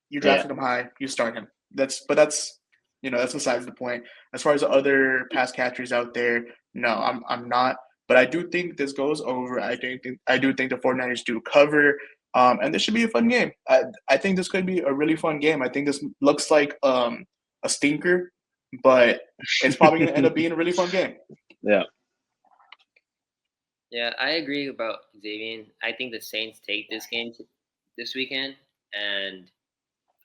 you drafted him high. You start him. That's besides the point. As far as the other pass catchers out there, no, I'm not. But I do think this goes over. I do think the 49ers do cover. And this should be a fun game. I think this could be a really fun game. I think this looks like a stinker, but it's probably going to end up being a really fun game. Yeah. Yeah, I agree about Xavier. I think the Saints take this game this weekend, and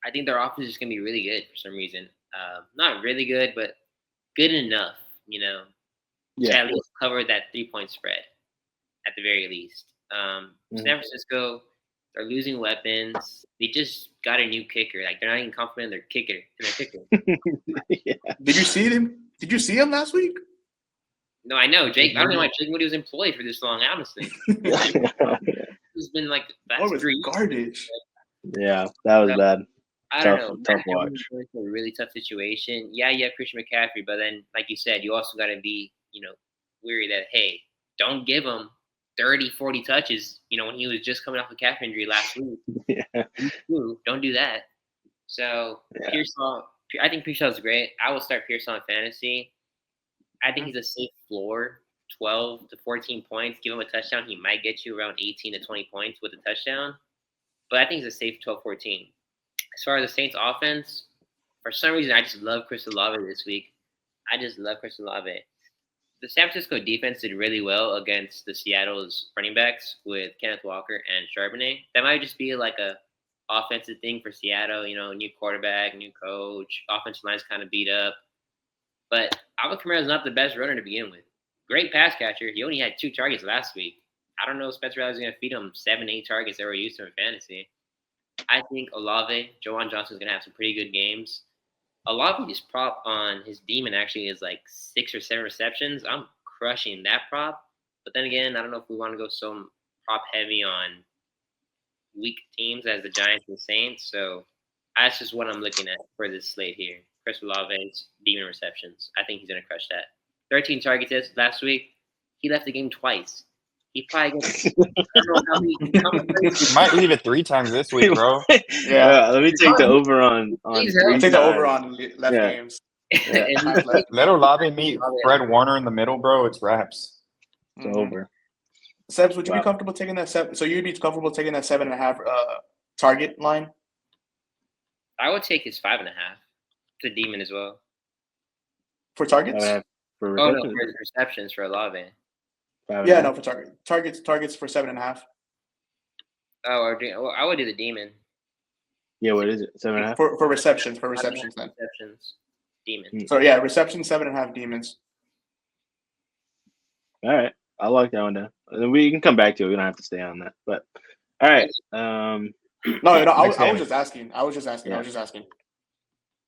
I think their offense is going to be really good for some reason. Not really good, but good enough, to at least cover that 3-point spread at the very least. San Francisco, they're losing weapons. They just got a new kicker. Like, they're not even confident in their kicker. Did you see him? Did you see him last week? No, I know. Jake. I don't know why Jake Moody was employed for this long, honestly. It's been like that's garbage. Yeah, that was bad. I don't know. Tough watch. It's a really tough situation. Yeah, you have Christian McCaffrey, but then, like you said, you also got to be, weary that, hey, don't give him 30, 40 touches, when he was just coming off a calf injury last week. Yeah. Don't do that. So, Pearsall, I think Pearsall is great. I will start Pearsall in fantasy. I think he's a safe floor, 12 to 14 points. Give him a touchdown. He might get you around 18 to 20 points with a touchdown. But I think he's a safe 12, 14. As far as the Saints offense, for some reason, I just love Chris Olave this week. I just love Chris Olave. The San Francisco defense did really well against the Seattle's running backs with Kenneth Walker and Charbonnet. That might just be like a offensive thing for Seattle, new quarterback, new coach, offensive line's kind of beat up. But Alvin Kamara is not the best runner to begin with. Great pass catcher. He only had 2 targets last week. I don't know if Spencer Rattler's going to feed him 7, 8 targets that were used to in fantasy. I think Olave, Juwan Johnson is going to have some pretty good games. Olave's prop on his demon actually is like 6 or 7 receptions. I'm crushing that prop. But then again, I don't know if we want to go so prop heavy on weak teams as the Giants and Saints. So that's just what I'm looking at for this slate here. Chris Olave's demon receptions. I think he's going to crush that. 13 targets last week. He left the game twice. He probably gets, I don't know how many might leave it 3 times this week, bro. Yeah, let me take the over on. Take the over on left games. Yeah. Let Olave meet Fred Warner in the middle, bro. It's wraps. It's over. Sebs, would you be comfortable taking that 7? So you'd be comfortable taking that 7.5 target line? I would take his 5.5. The demon as well. For targets? For receptions for Olave. Yeah, no, for targets for 7.5. Oh, I would do the demon. Yeah, what is it? 7.5 for receptions. Then receptions, demon. So yeah, reception 7.5 demons. All right, I like that one down. We can come back to it. We don't have to stay on that. But all right. No, I Next I game. was just asking. I was just asking. Yeah,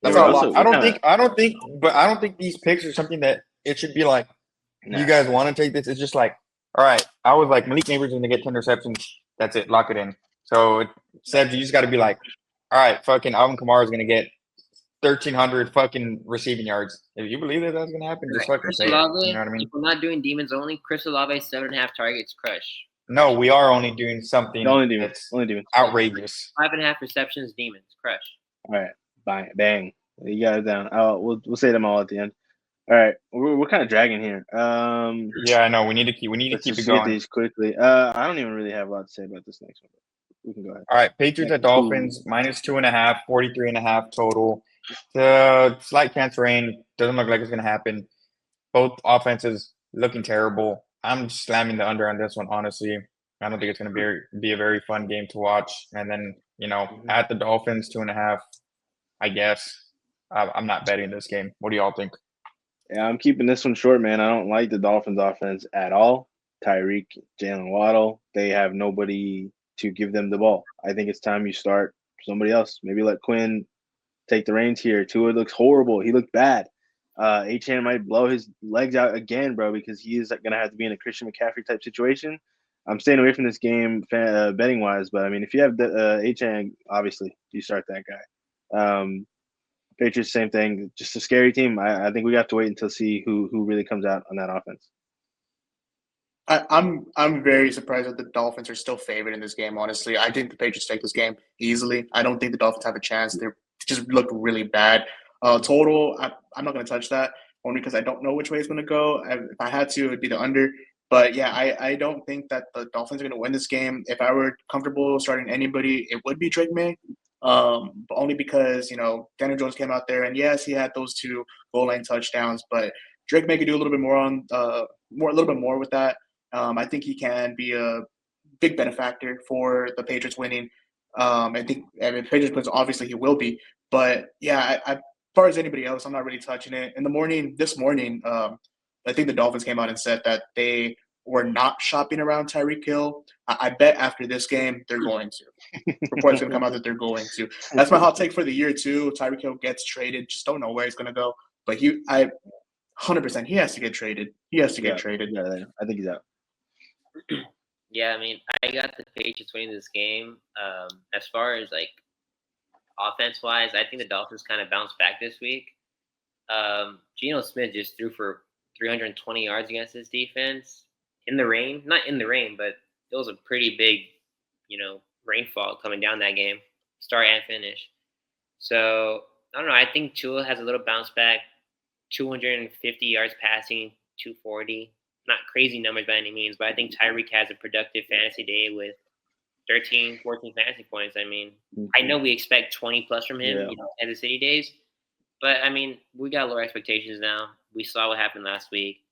That's not a also, lot. I don't think these picks are something that it should be like. You guys want to take this? It's just like, all right. I was like, Malik Neighbors is going to get 10 receptions. That's it. Lock it in. So, Sebs, you just got to be like, all right, fucking Alvin Kamara is going to get 1,300 fucking receiving yards. If you believe that that's going to happen, just fucking Chris say it. Olave, You know what I mean? if we're not doing demons only, Chris Olave 7.5 targets, crush. No, we are only doing something Only demons. that's Only demons. outrageous. 5.5 receptions, demons, crush. All right. Bang. Bang. You got it down. We'll say them all at the end. All right. We're kind of dragging here. Yeah, I know. We need to keep Let's it just going. get these quickly. I don't even really have a lot to say about this next one. But we can go ahead. All right, Patriots at Dolphins, -2.5, 43.5 total. The slight chance rain doesn't look like it's going to happen. Both offenses looking terrible. I'm slamming the under on this one, honestly. I don't think it's going to be a very fun game to watch. And then, at the Dolphins, 2.5, I guess. I'm not betting this game. What do y'all think? Yeah, I'm keeping this one short, man. I don't like the Dolphins offense at all. Tyreek, Jalen Waddle, they have nobody to give them the ball. I think it's time you start somebody else. Maybe let Quinn take the reins here. Tua looks horrible. He looked bad. H.N. might blow his legs out again, bro, because he is going to have to be in a Christian McCaffrey type situation. I'm staying away from this game betting wise, but I mean, if you have H.N., obviously you start that guy. Patriots, same thing. Just a scary team. I think we have to wait until see who really comes out on that offense. I'm very surprised that the Dolphins are still favored in this game. Honestly, I think the Patriots take this game easily. I don't think the Dolphins have a chance. They just look really bad. Total, I'm not going to touch that only because I don't know which way it's going to go. If I had to, it'd be the under. But yeah, I don't think that the Dolphins are going to win this game. If I were comfortable starting anybody, it would be Drake May. But only because Daniel Jones came out there and yes, he had those 2 goal line touchdowns, but Drake May could do a little bit more a little bit more with that. I think he can be a big benefactor for the Patriots winning. I think if Patriots wins, obviously he will be. But yeah, as far as anybody else, I'm not really touching it. This morning, I think the Dolphins came out and said that they were not shopping around Tyreek Hill. I bet after this game they're going to. Reports going to come out that they're going to. That's my hot take for the year too. Tyreek Hill gets traded. Just don't know where he's going to go. But 100%, he has to get traded. He has to get traded. Yeah, I think he's out. Yeah, I mean, I got the Patriots winning this game. As far as like offense-wise, I think the Dolphins kind of bounced back this week. Geno Smith just threw for 320 yards against this defense in the rain. Not in the rain, but it was a pretty big, rainfall coming down that game, start and finish. So I don't know. I think Tua has a little bounce back, 250 yards passing, 240. Not crazy numbers by any means, but I think Tyreek has a productive fantasy day with 13, 14 fantasy points. I mean, I know we expect 20 plus from him, Kansas City days, but I mean, we got lower expectations now. We saw what happened last week.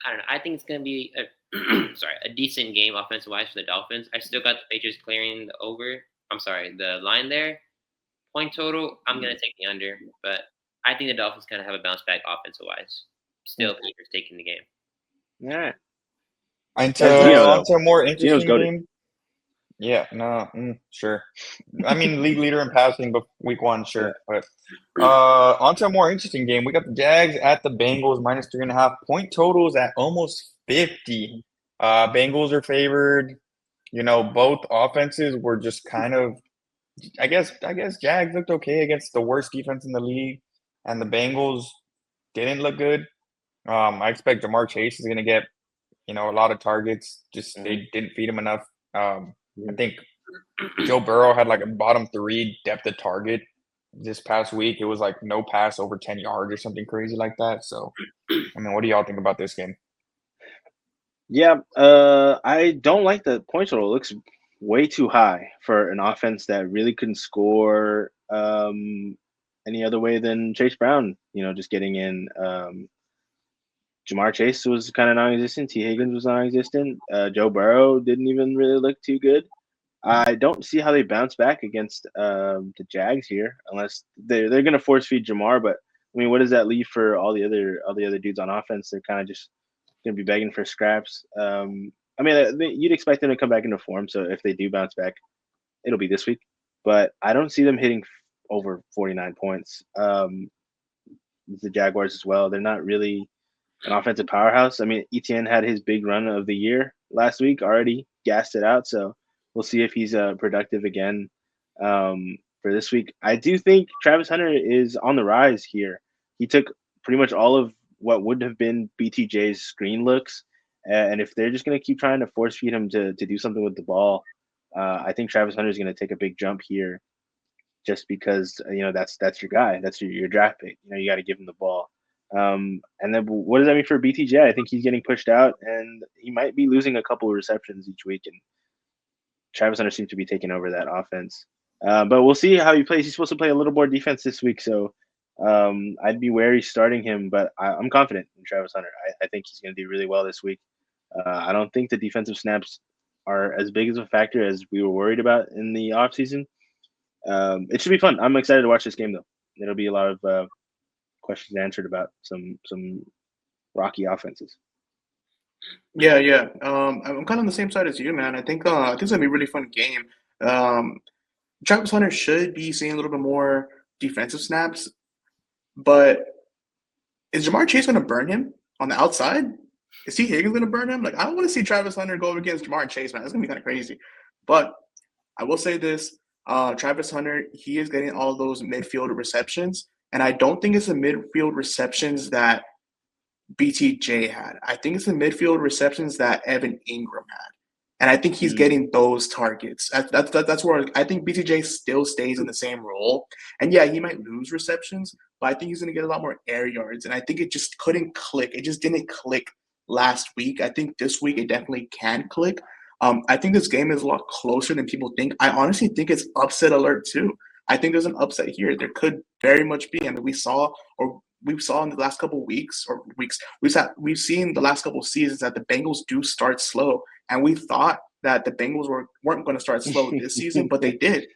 I don't know. I think it's going to be a decent game offensive wise for the Dolphins. I still got the Patriots clearing the line there. Point total, I'm going to take the under, but I think the Dolphins kind of have a bounce back offensive wise. Still, Patriots taking the game. All right. Onto a more interesting game. Yeah, no, sure. I mean, league leader in passing, but week 1, sure. But onto a more interesting game. We got the Jags at the Bengals, -3.5. Point totals at almost 50. Bengals are favored. Both offenses were just kind of. I guess Jags looked okay against the worst defense in the league, and the Bengals didn't look good. I expect Jamar Chase is going to get a lot of targets. Just they didn't feed him enough. I think Joe Burrow had like a bottom 3 depth of target this past week. It was like no pass over 10 yards or something crazy like that. So, I mean, what do y'all think about this game? Yeah, I don't like the point total. It looks way too high for an offense that really couldn't score any other way than Chase Brown, just getting in. Jamar Chase was kind of non-existent. T. Higgins was non-existent. Joe Burrow didn't even really look too good. I don't see how they bounce back against the Jags here, unless they're going to force feed Jamar. But I mean, what does that leave for all the other dudes on offense? They're kind of just going to be begging for scraps. I mean, you'd expect them to come back into form. So if they do bounce back, it'll be this week. But I don't see them hitting over 49 points. The Jaguars as well. They're not really an offensive powerhouse. I mean, Etienne had his big run of the year last week, already gassed it out. So we'll see if he's productive again for this week. I do think Travis Hunter is on the rise here. He took pretty much all of what would have been BTJ's screen looks. And if they're just going to keep trying to force feed him to do something with the ball, I think Travis Hunter is going to take a big jump here just because, that's your guy. That's your draft pick. You got to give him the ball. And then what does that mean for BTJ? I think he's getting pushed out, and he might be losing a couple of receptions each week. And Travis Hunter seems to be taking over that offense. But we'll see how he plays. He's supposed to play a little more defense this week, so I'd be wary starting him. But I'm confident in Travis Hunter. I think he's going to do really well this week. I don't think the defensive snaps are as big as a factor as we were worried about in the offseason. It should be fun. I'm excited to watch this game, though. It'll be a lot of questions answered about some rocky offenses. Yeah. I'm kind of on the same side as you, man. I think it's gonna be a really fun game. Travis Hunter should be seeing a little bit more defensive snaps, but is Jamar Chase gonna burn him on the outside? Is T. Higgins gonna burn him? Like, I don't want to see Travis Hunter go against Jamar Chase, man. That's gonna be kind of crazy. But I will say this: Travis Hunter, he is getting all those midfield receptions, and I don't think it's the midfield receptions that BTJ had. I think it's the midfield receptions that Evan Ingram had. And I think he's getting those targets. That's where I think BTJ still stays in the same role. And yeah, he might lose receptions, but I think he's going to get a lot more air yards. And I think it just couldn't click. It just didn't click last week. I think this week it definitely can click. I think this game is a lot closer than people think. I honestly think it's upset alert too. I think there's an upset here. There could very much be. I mean, we saw in the last couple we've seen the last couple seasons that the Bengals do start slow, and we thought that the Bengals weren't going to start slow this season, but they did.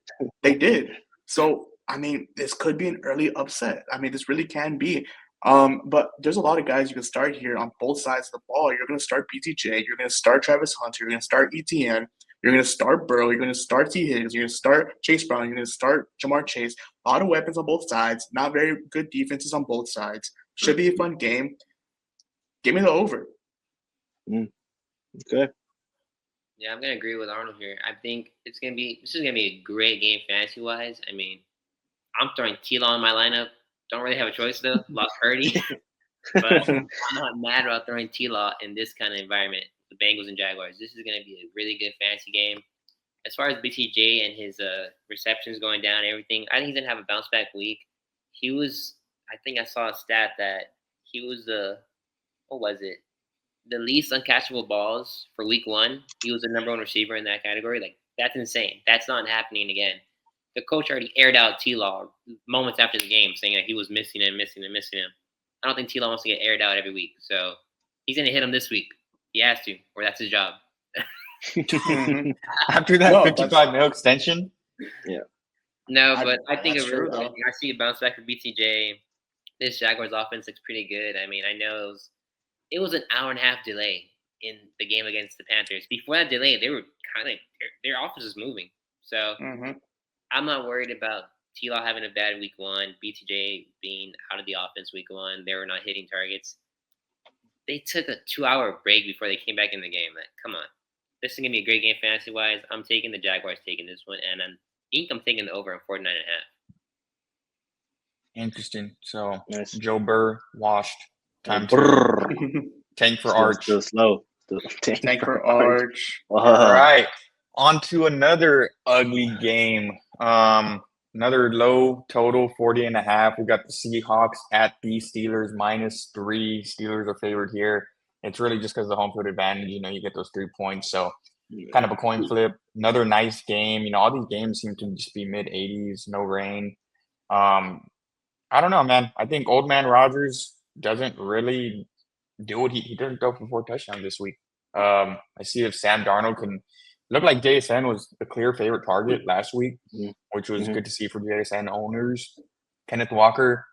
So I mean, this could be an early upset. I mean, this really can be. But there's a lot of guys you can start here on both sides of the ball. You're going to start BTJ. You're going to start Travis Hunter. You're going to start ETN. You're going to start Burrow. You're going to start T. Higgins. You're going to start Chase Brown. You're going to start Jamar Chase. A lot of weapons on both sides. Not very good defenses on both sides. Should be a fun game. Give me the over. Okay. Yeah, I'm gonna agree with Arnold here. I think this is gonna be a great game fantasy wise. I mean, I'm throwing T-Law in my lineup. Don't really have a choice though. Lost Purdy, but I'm not mad about throwing T-Law in this kind of environment. The Bengals and Jaguars. This is gonna be a really good fantasy game. As far as BTJ and his receptions going down and everything, I think he's gonna have a bounce back week. I think I saw a stat that he was what was it? The least uncatchable balls for week 1. He was the number 1 receiver in that category. Like, that's insane. That's not happening again. The coach already aired out T-Law moments after the game, saying that he was missing him. I don't think T-Law wants to get aired out every week. So he's going to hit him this week. He has to, or that's his job. After that 55 mil extension? Yeah. No, but I think I see a bounce back for BTJ. This Jaguars offense looks pretty good. I mean, I know it was an hour and a half delay in the game against the Panthers. Before that delay, they were their offense was moving. So I'm not worried about T-Law having a bad week 1, BTJ being out of the offense week 1. They were not hitting targets. They took a 2-hour break before they came back in the game. Like, come on. This is going to be a great game fantasy-wise. I'm taking the Jaguars taking this one, and I think I'm taking the over on 49.5. Interesting. So, nice. Joe Burr washed. Time to tank for Arch. Still slow. Tank for Arch. All right. On to another ugly game. Another low total, 40.5. We got the Seahawks at the Steelers, -3. Steelers are favored here. It's really just because of the home field advantage. You get those 3 points. So kind of a coin flip. Another nice game. All these games seem to just be mid-80s, no rain. I don't know, man. I think old man Rodgers doesn't really do it. He didn't go for 4 touchdowns this week. I see if Sam Darnold can look like JSN was the clear favorite target last week, which was good to see for JSN owners. Kenneth Walker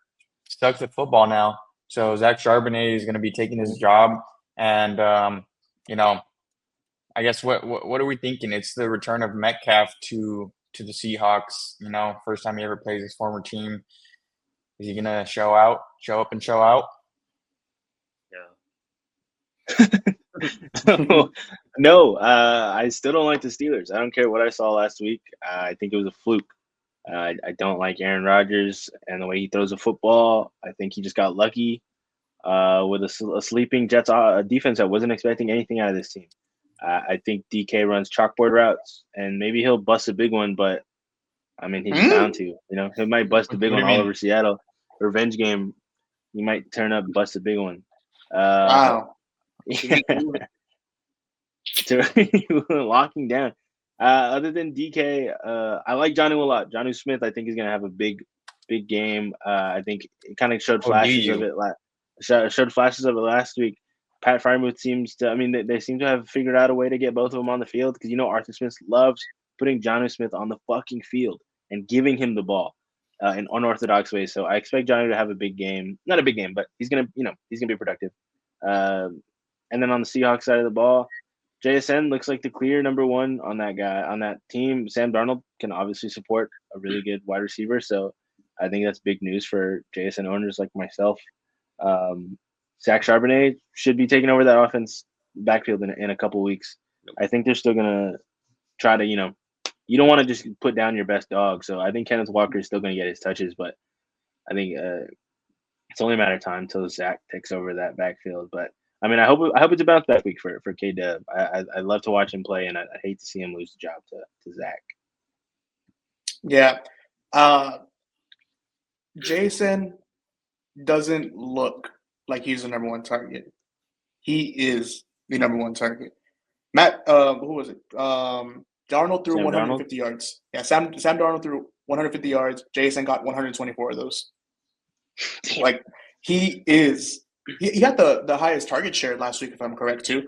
sucks at football now. So Zach Charbonnet is going to be taking his job. And I guess what are we thinking? It's the return of Metcalf to the Seahawks. First time he ever plays his former team. Is he gonna show up and show out? No, I still don't like the Steelers. I don't care what I saw last week. I think it was a fluke. I don't like Aaron Rodgers and the way he throws a football. I think he just got lucky with a sleeping Jets defense that wasn't expecting anything out of this team. I think DK runs chalkboard routes, and maybe he'll bust a big one, but I mean, he's bound to. He might bust a big one all over Seattle. Revenge game, he might turn up, bust a big one. Wow. Locking down. Other than DK, I like Jonnu a lot. Jonnu Smith, I think, is gonna have a big game. I think it kind of showed flashes of it. Showed flashes of it last week. Pat Freiermuth seems to. I mean, they seem to have figured out a way to get both of them on the field because Arthur Smith loves putting Jonnu Smith on the fucking field and giving him the ball in unorthodox ways. So I expect Jonnu to have a big game. Not a big game, but he's gonna be productive. And then on the Seahawks side of the ball, JSN looks like the clear number one on that team. Sam Darnold can obviously support a really good wide receiver, so I think that's big news for JSN owners like myself. Zach Charbonnet should be taking over that offense backfield in a couple weeks. I think they're still gonna try to, you don't want to just put down your best dog. So I think Kenneth Walker is still gonna get his touches, but I think it's only a matter of time until Zach takes over that backfield. But I mean, I hope it's a bounce back week for K-Dub. I love to watch him play, and I hate to see him lose the job to Zach. Yeah. Jason doesn't look like he's the number one target. He is the number one target. Matt, who was it? Darnold threw 150 yards. Yeah, Sam Darnold threw 150 yards. Jason got 124 of those. Like, he is – he had the highest target share last week, if I'm correct, too,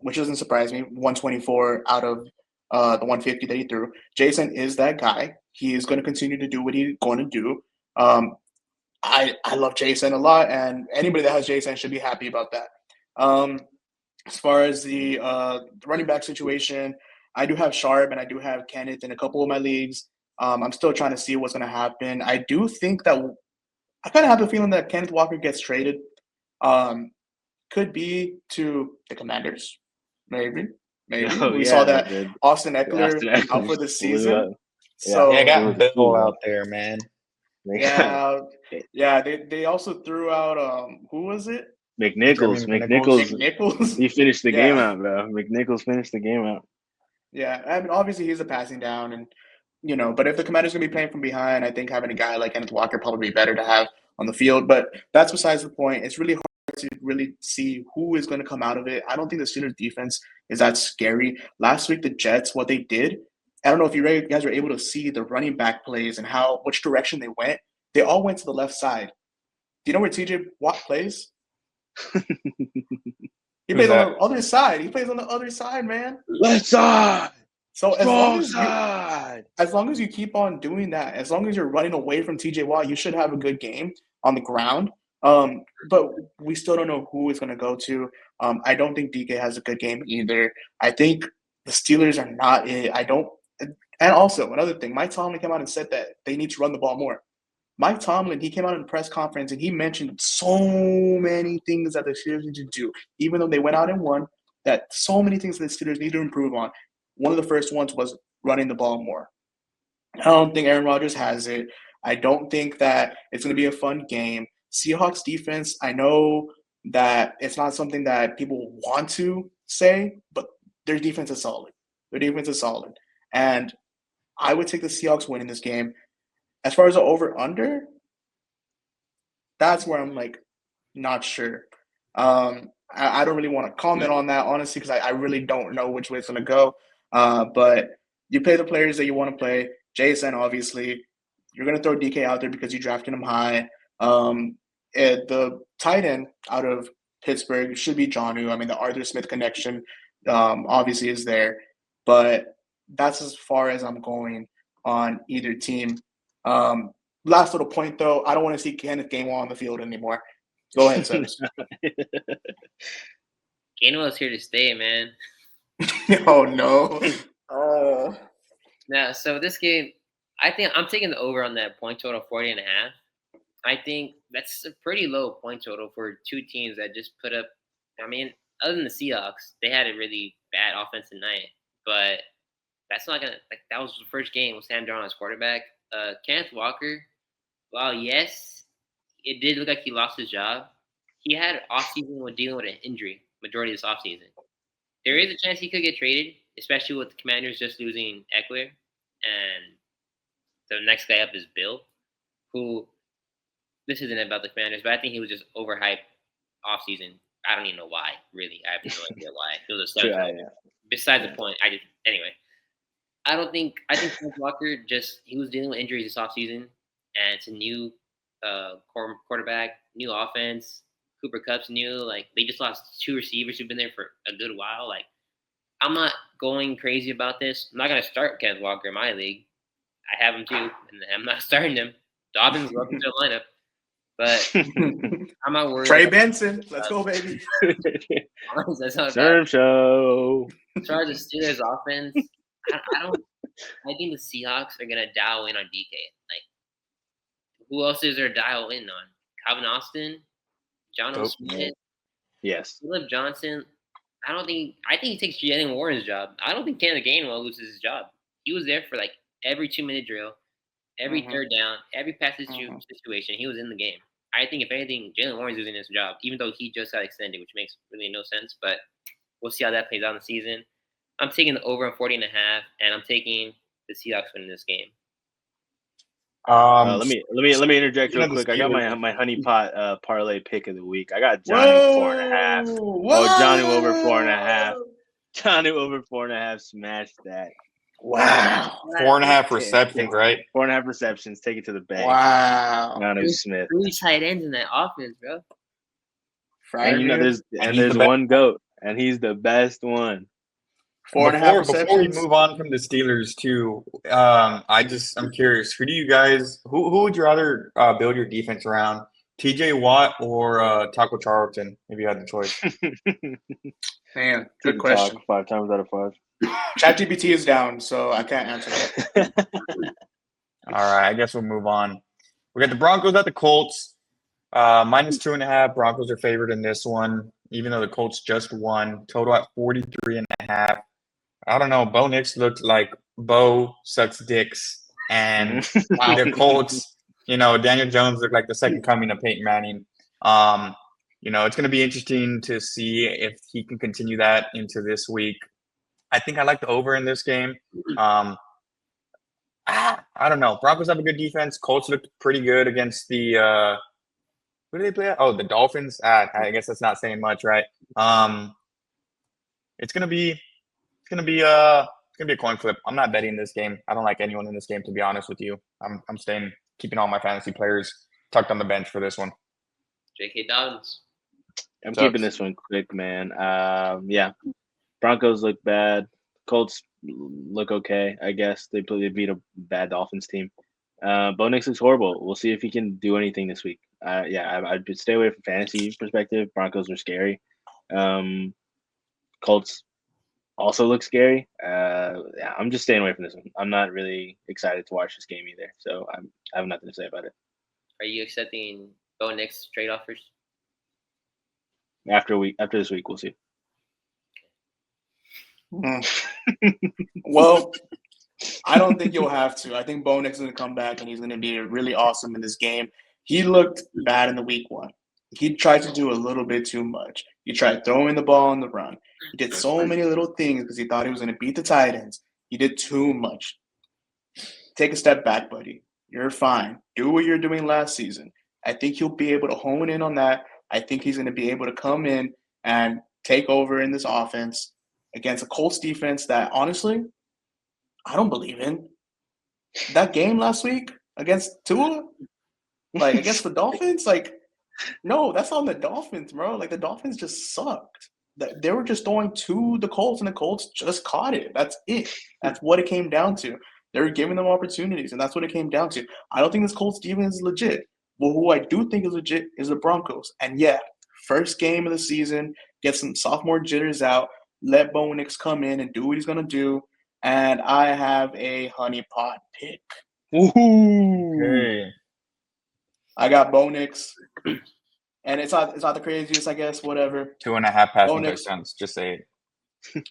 which doesn't surprise me. 124 out of the 150 that he threw. Jason is that guy. He is going to continue to do what he's going to do. I love Jason a lot, and anybody that has Jason should be happy about that. As far as the running back situation, I do have Sharp and I do have Kenneth in a couple of my leagues. I'm still trying to see what's going to happen. I do think that I kind of have a feeling that Kenneth Walker gets traded. Could be to the Commanders, maybe. We saw that Austin Eckler out for the season. So I got Bill out there, man. Yeah. They also threw out who was it? McNichols. He finished the game out, bro. McNichols finished the game out. Yeah, I mean, obviously he's a passing down, and but if the Commanders are gonna be playing from behind, I think having a guy like Kenneth Walker probably be better to have on the field. But that's besides the point. It's really hard to really see who is going to come out of it. I don't think the Steelers defense is that scary. Last week, the Jets, what they did, I don't know if you guys were able to see the running back plays and which direction they went. They all went to the left side. Do you know where TJ Watt plays? He plays on the other side. He plays on the other side, man. Left side. So as long as you keep on doing that, as long as you're running away from TJ Watt, you should have a good game on the ground. But we still don't know who it's going to go to. I don't think DK has a good game either. I think the Steelers are not it. And also, another thing, Mike Tomlin came out and said that they need to run the ball more. Mike Tomlin, he came out in the press conference and he mentioned so many things that the Steelers need to do, even though they went out and won, that so many things that the Steelers need to improve on. One of the first ones was running the ball more. I don't think Aaron Rodgers has it. I don't think that it's going to be a fun game. Seahawks defense, I know that it's not something that people want to say, but their defense is solid. And I would take the Seahawks win in this game. As far as the over-under, that's where I'm not sure. I don't really want to comment on that, honestly, because I really don't know which way it's going to go. But you play the players that you want to play. JSN, obviously. You're going to throw DK out there because you drafted him high. The tight end out of Pittsburgh should be Jonnu. I mean, the Arthur Smith connection obviously is there. But that's as far as I'm going on either team. Last little point, though. I don't want to see Kenneth Gainwell on the field anymore. Go ahead, Sebs. Gainwell's here to stay, man. Oh no. Oh. Now, so this game, I think I'm taking the over on that point total 40.5. I think that's a pretty low point total for two teams that just put up. I mean, other than the Seahawks, they had a really bad offensive night, but that's not gonna like that was the first game with Sam Darnold as quarterback. Kenneth Walker, while yes, it did look like he lost his job. He had an offseason when dealing with an injury majority of this offseason. There is a chance he could get traded, especially with the Commanders just losing Eckler, and the next guy up is Bill, who this isn't about the Commanders, but I think he was just overhyped offseason. I don't even know why, really. I have no idea why. It was a stunt. Yeah. Besides the point, anyway. I think Frank Walker he was dealing with injuries this offseason, and it's a new quarterback, new offense. Cooper Kupp's new. Like they just lost two receivers who've been there for a good while. Like I'm not going crazy about this. I'm not gonna start Kenneth Walker in my league. I have him too, and I'm not starting him. Dobbins welcome to the lineup, but I'm not worried. Trey Benson, let's go, baby. That's not Serve show. As far as the Steelers offense, I think the Seahawks are gonna dial in on DK. Like, who else is there to dial in on? Calvin Austin, John Smith, yes, Philip Johnson. I think he takes Jalen Warren's job. I don't think Kenneth Gainwell loses his job. He was there for like every 2-minute drill, every third down, every pass situation. He was in the game. I think if anything, Jalen Warren's losing his job, even though he just got extended, which makes really no sense. But we'll see how that plays out in the season. I'm taking the over on 40.5, and I'm taking the Seahawks winning this game. Let me interject real quick. I got my honey pot parlay pick of the week. I got Johnny 4.5. Oh, Johnny over 4.5. Johnny over 4.5. Smash that. Wow. 4.5 receptions, right? 4.5 receptions. Take it to the bank. Wow. Johnny Smith. 3 tight ends in that offense, bro. And there's one GOAT, and he's the best one. 4.5 Before we move on from the Steelers too, I'm curious. Who would you rather build your defense around? TJ Watt or Taco Charlton, if you had the choice? Man, good question. 5 times out of 5. ChatGPT is down, so I can't answer that. All right, I guess we'll move on. We got the Broncos at the Colts. -2.5. Broncos are favored in this one, even though the Colts just won. Total at 43.5. I don't know. Bo Nix looked like Bo sucks dicks, and the Colts. Daniel Jones looked like the second coming of Peyton Manning. It's going to be interesting to see if he can continue that into this week. I think I like the over in this game. I don't know. Broncos have a good defense. Colts looked pretty good against the who did they play at? Oh, the Dolphins. I guess that's not saying much, right? It's gonna be a coin flip. I'm not betting this game. I don't like anyone in this game, to be honest with you. I'm keeping all my fantasy players tucked on the bench for this one. J.K. Dobbins. I'm keeping this one quick, man. Yeah. Broncos look bad. Colts look okay, I guess. They beat a bad Dolphins team. Bo Nix looks horrible. We'll see if he can do anything this week. I'd stay away from fantasy perspective. Broncos are scary. Colts also look scary. I'm just staying away from this one. I'm not really excited to watch this game either, so I have nothing to say about it. Are you accepting Bo Nix trade offers? After this week, we'll see. Well, I don't think you'll have to. I think Bo Nix is going to come back, and he's going to be really awesome in this game. He looked bad in the week 1. He tried to do a little bit too much. He tried throwing the ball on the run. He did so many little things because he thought he was going to beat the tight ends. He did too much. Take a step back, buddy. You're fine. Do what you're doing last season. I think he'll be able to hone in on that. I think he's going to be able to come in and take over in this offense against a Colts defense that, honestly, I don't believe in. That game last week against Tua, against the Dolphins, no, that's on the Dolphins, bro. The Dolphins just sucked. They were just throwing to the Colts, and the Colts just caught it. That's it. That's what it came down to. They were giving them opportunities, and that's what it came down to. I don't think this Colts defense is legit. But who I do think is legit is the Broncos. And, yeah, first game of the season get some sophomore jitters out, let Bo Nix come in and do what he's gonna do. And I have a honeypot pick. Ooh. I got Bo Nix, and it's not the craziest, I guess. Whatever. 2.5 passing Nix. touchdowns. Just say it.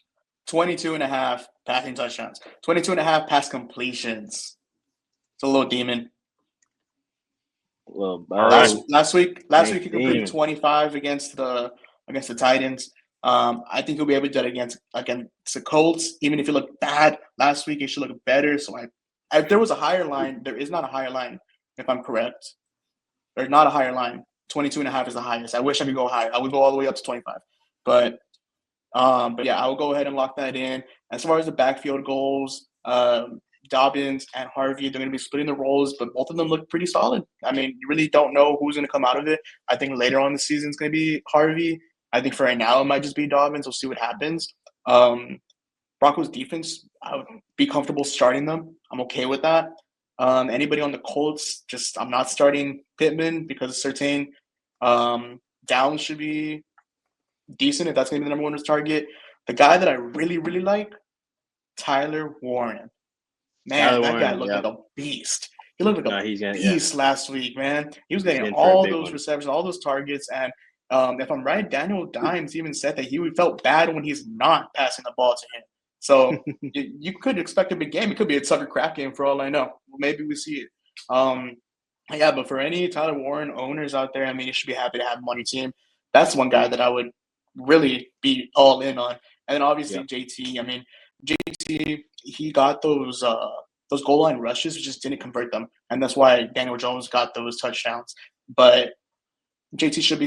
22.5 passing touchdowns. 22.5 pass completions. It's a little demon. Well, last week he completed demon. 25 against the Titans. I think he'll be able to do that against the Colts. Even if he looked bad last week, he should look better. So if there was a higher line, there is not a higher line, if I'm correct. There's not a higher line. 22.5 is the highest. I wish I could go higher. I would go all the way up to 25. But yeah, I will go ahead and lock that in. As far as the backfield goals, Dobbins and Harvey, they're going to be splitting the roles, but both of them look pretty solid. I mean, you really don't know who's going to come out of it. I think later on the season is going to be Harvey. I think for right now it might just be Dobbins. We'll see what happens. Broncos defense, I would be comfortable starting them. I'm okay with that. Anybody on the Colts, I'm not starting Pittman because of Surtain. Downs should be decent if that's going to be the number one target. The guy that I really, really like, Tyler Warren. Man, that guy looked like a beast. He looked like a beast last week, man. He was getting all those receptions, all those targets. And if I'm right, Daniel Dimes even said that he felt bad when he's not passing the ball to him. So you could expect a big game. It could be a Tucker Craft game for all I know. Maybe we see it. Yeah, but for any Tyler Warren owners out there, I mean, you should be happy to have him on your team. That's one guy that I would really be all in on. And then obviously JT. I mean, JT, he got those goal line rushes, just didn't convert them, and that's why Daniel Jones got those touchdowns. But JT should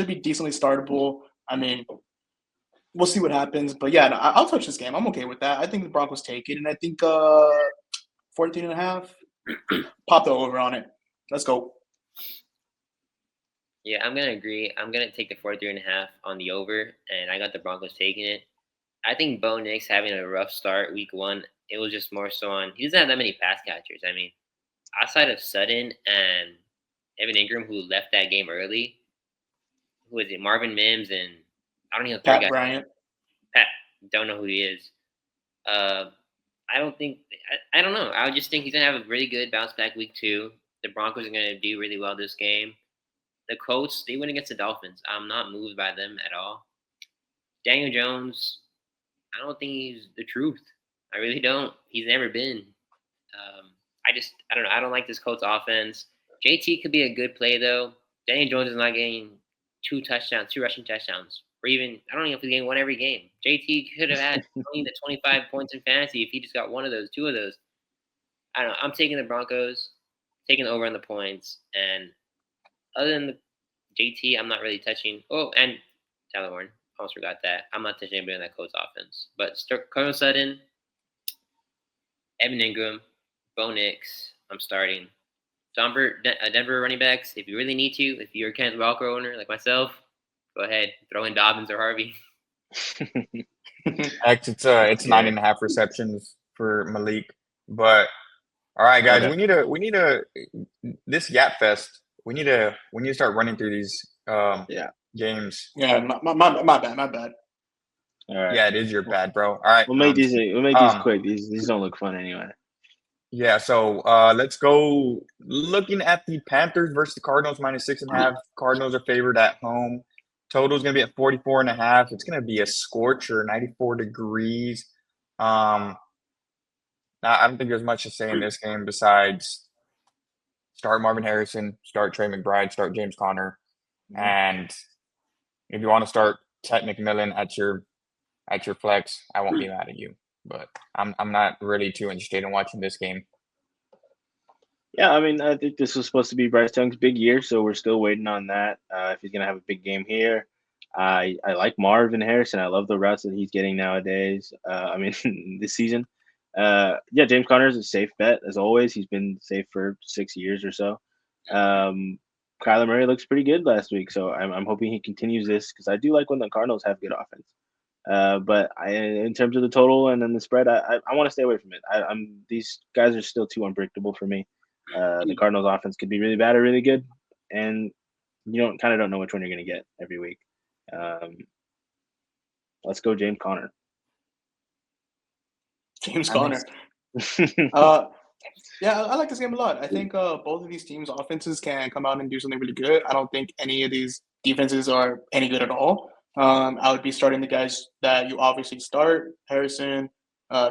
be decently startable. I mean, we'll see what happens. But yeah, I'll touch this game. I'm okay with that. I think the Broncos take it, and I think 14.5. Pop the over on it. Let's go. Yeah, I'm gonna agree. I'm gonna take the 43.5 on the over, and I got the Broncos taking it. I think Bo Nix having a rough start week 1. It was just more so on he doesn't have that many pass catchers. I mean, outside of Sutton and Evan Ingram, who left that game early, who is it? Marvin Mims and I don't know Pat Bryant. Pat, don't know who he is. I don't think I don't know. I just think he's gonna have a really good bounce back week 2. The Broncos are gonna do really well this game. The Colts, they win against the Dolphins. I'm not moved by them at all. Daniel Jones, I don't think he's the truth. I really don't. He's never been. I don't know. I don't like this Colts offense. JT could be a good play though. Daniel Jones is not getting 2 rushing touchdowns, or even I don't even know if he's getting one every game. JT could have had 20 to 25 points in fantasy if he just got one of those, 2 of those. I don't know. I'm taking the Broncos, taking over on the points, and other than the JT, I'm not really touching. Oh, and Tyler Warren. Almost forgot that. I'm not touching anybody on that Colts offense. But Colonel Sutton, Evan Ingram, Bo Nix, I'm starting. Denver running backs, if you really need to, if you're a Kenneth Walker owner like myself, go ahead. Throw in Dobbins or Harvey. It's 9.5 receptions for Malik. But all right, guys, we need a this Yap Fest. We need to start running through these games. Yeah, my bad. All right. Yeah, it is your bad, bro. All right. We'll make these quick. These don't look fun anyway. Yeah, so let's go looking at the Panthers versus the Cardinals -6.5. Cardinals are favored at home. Total is going to be at 44.5. It's going to be a scorcher, 94 degrees. I don't think there's much to say in this game besides start Marvin Harrison, start Trey McBride, start James Conner, and if you want to start Ted McMillan at your flex, I won't be mad at you. But I'm not really too interested in watching this game. Yeah, I mean, I think this was supposed to be Bryce Young's big year, so we're still waiting on that. If he's gonna have a big game here, I like Marvin Harrison. I love the routes that he's getting nowadays. I mean, this season. Yeah, James Conner is a safe bet as always. He's been safe for 6 years or so. Kyler Murray looks pretty good last week, so I'm hoping he continues this because I do like when the Cardinals have good offense. But in terms of the total and then the spread, I want to stay away from it. These guys are still too unpredictable for me. The Cardinals offense could be really bad or really good, and you don't know which one you're going to get every week. Let's go, James Conner. James That Conner. Yeah, I like this game a lot. I think both of these teams' offenses can come out and do something really good. I don't think any of these defenses are any good at all. I would be starting the guys that you obviously start: Harrison,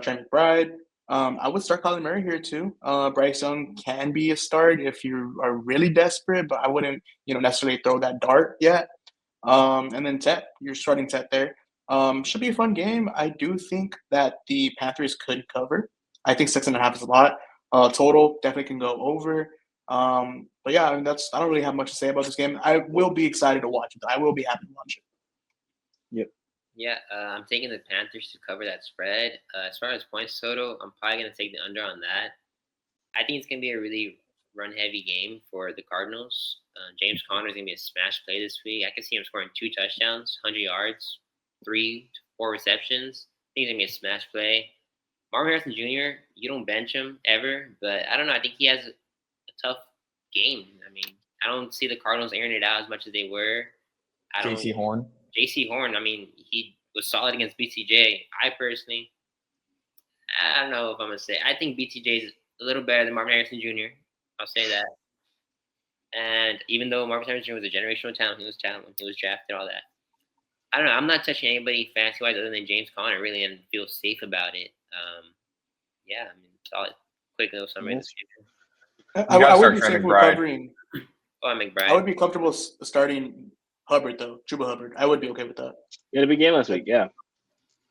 Trey McBride. I would start Kyler Murray here too. Bryce Young can be a start if you are really desperate, but I wouldn't, necessarily throw that dart yet. And then Tet, you're starting Tet there. Should be a fun game. I do think that the Panthers could cover. I think 6.5 is a lot. Total definitely can go over. But yeah, I mean, I don't really have much to say about this game. I will be excited to watch it. I will be happy to watch it. Yep. Yeah, I'm taking the Panthers to cover that spread. As far as points total, I'm probably going to take the under on that. I think it's going to be a really run-heavy game for the Cardinals. James Conner is going to be a smash play this week. I can see him scoring 2 touchdowns, 100 yards, 3 to 4 receptions. I think it's going to be a smash play. Marvin Harrison Jr., you don't bench him ever, but I don't know. I think he has a tough game. I mean, I don't see the Cardinals airing it out as much as they were. JC Horn. JC Horn, I mean, he was solid against BTJ. I don't know if I'm going to say. I think BTJ is a little better than Marvin Harrison Jr. I'll say that. And even though Marvin Harrison Jr. was a generational talent, he was drafted, all that. I don't know. I'm not touching anybody fantasy-wise other than James Conner, really, and feel safe about it. Yeah, I mean, solid. Quick little summary of this game. I would be safe with covering. McBride. I would be comfortable starting Hubbard, though. Chuba Hubbard. I would be okay with that. He had a big game last week, yeah.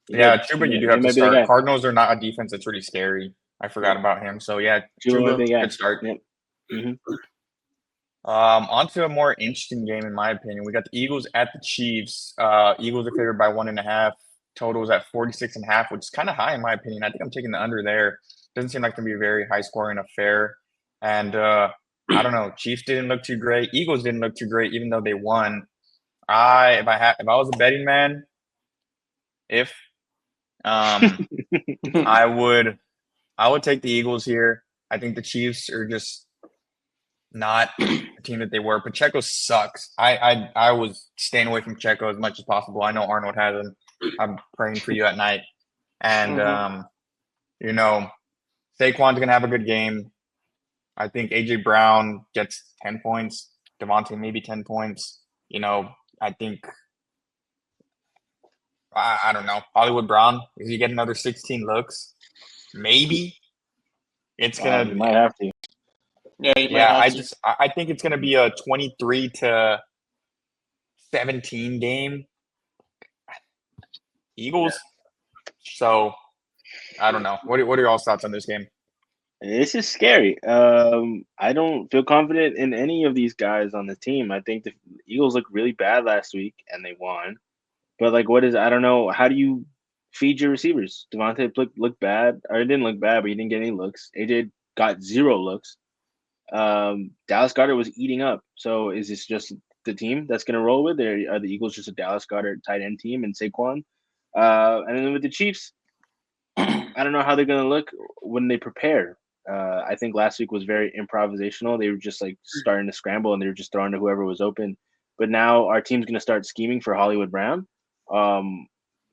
Yeah, Chuba, you do have to start. Cardinals are not a defense that's really scary. I forgot about him. So, yeah, Chuba, good start. Yep. Mm-hmm. On to a more interesting game, in my opinion. We got the Eagles at the Chiefs. Eagles are favored by 1.5. Totals at 46.5, which is kind of high in my opinion. I think I'm taking the under there. Doesn't seem like to be a very high scoring affair. And I don't know. Chiefs didn't look too great. Eagles didn't look too great, even though they won. If I was a betting man, I would take the Eagles here. I think the Chiefs are just not the team that they were. Pacheco sucks. I was staying away from Pacheco as much as possible. I know Arnold has him. I'm praying for you at night. And, Saquon's going to have a good game. I think A.J. Brown gets 10 points. Devontae maybe 10 points. I think I don't know. Hollywood Brown, is he get another 16 looks? Maybe. It's going to – might have to. Yeah, I think it's going to be a 23-17 game. Eagles. So, I don't know. What are y'all's thoughts on this game? This is scary. I don't feel confident in any of these guys on the team. I think the Eagles looked really bad last week, and they won. But, I don't know. How do you feed your receivers? Devontae looked bad. Or it didn't look bad, but he didn't get any looks. AJ got 0 looks. Dallas Goedert was eating up. So is this just the team that's going to roll with? Are the Eagles just a Dallas Goedert tight end team and Saquon? And then with the Chiefs, I don't know how they're going to look when they prepare. I think last week was very improvisational. They were just starting to scramble and they were just throwing to whoever was open. But now our team's going to start scheming for Hollywood Brown.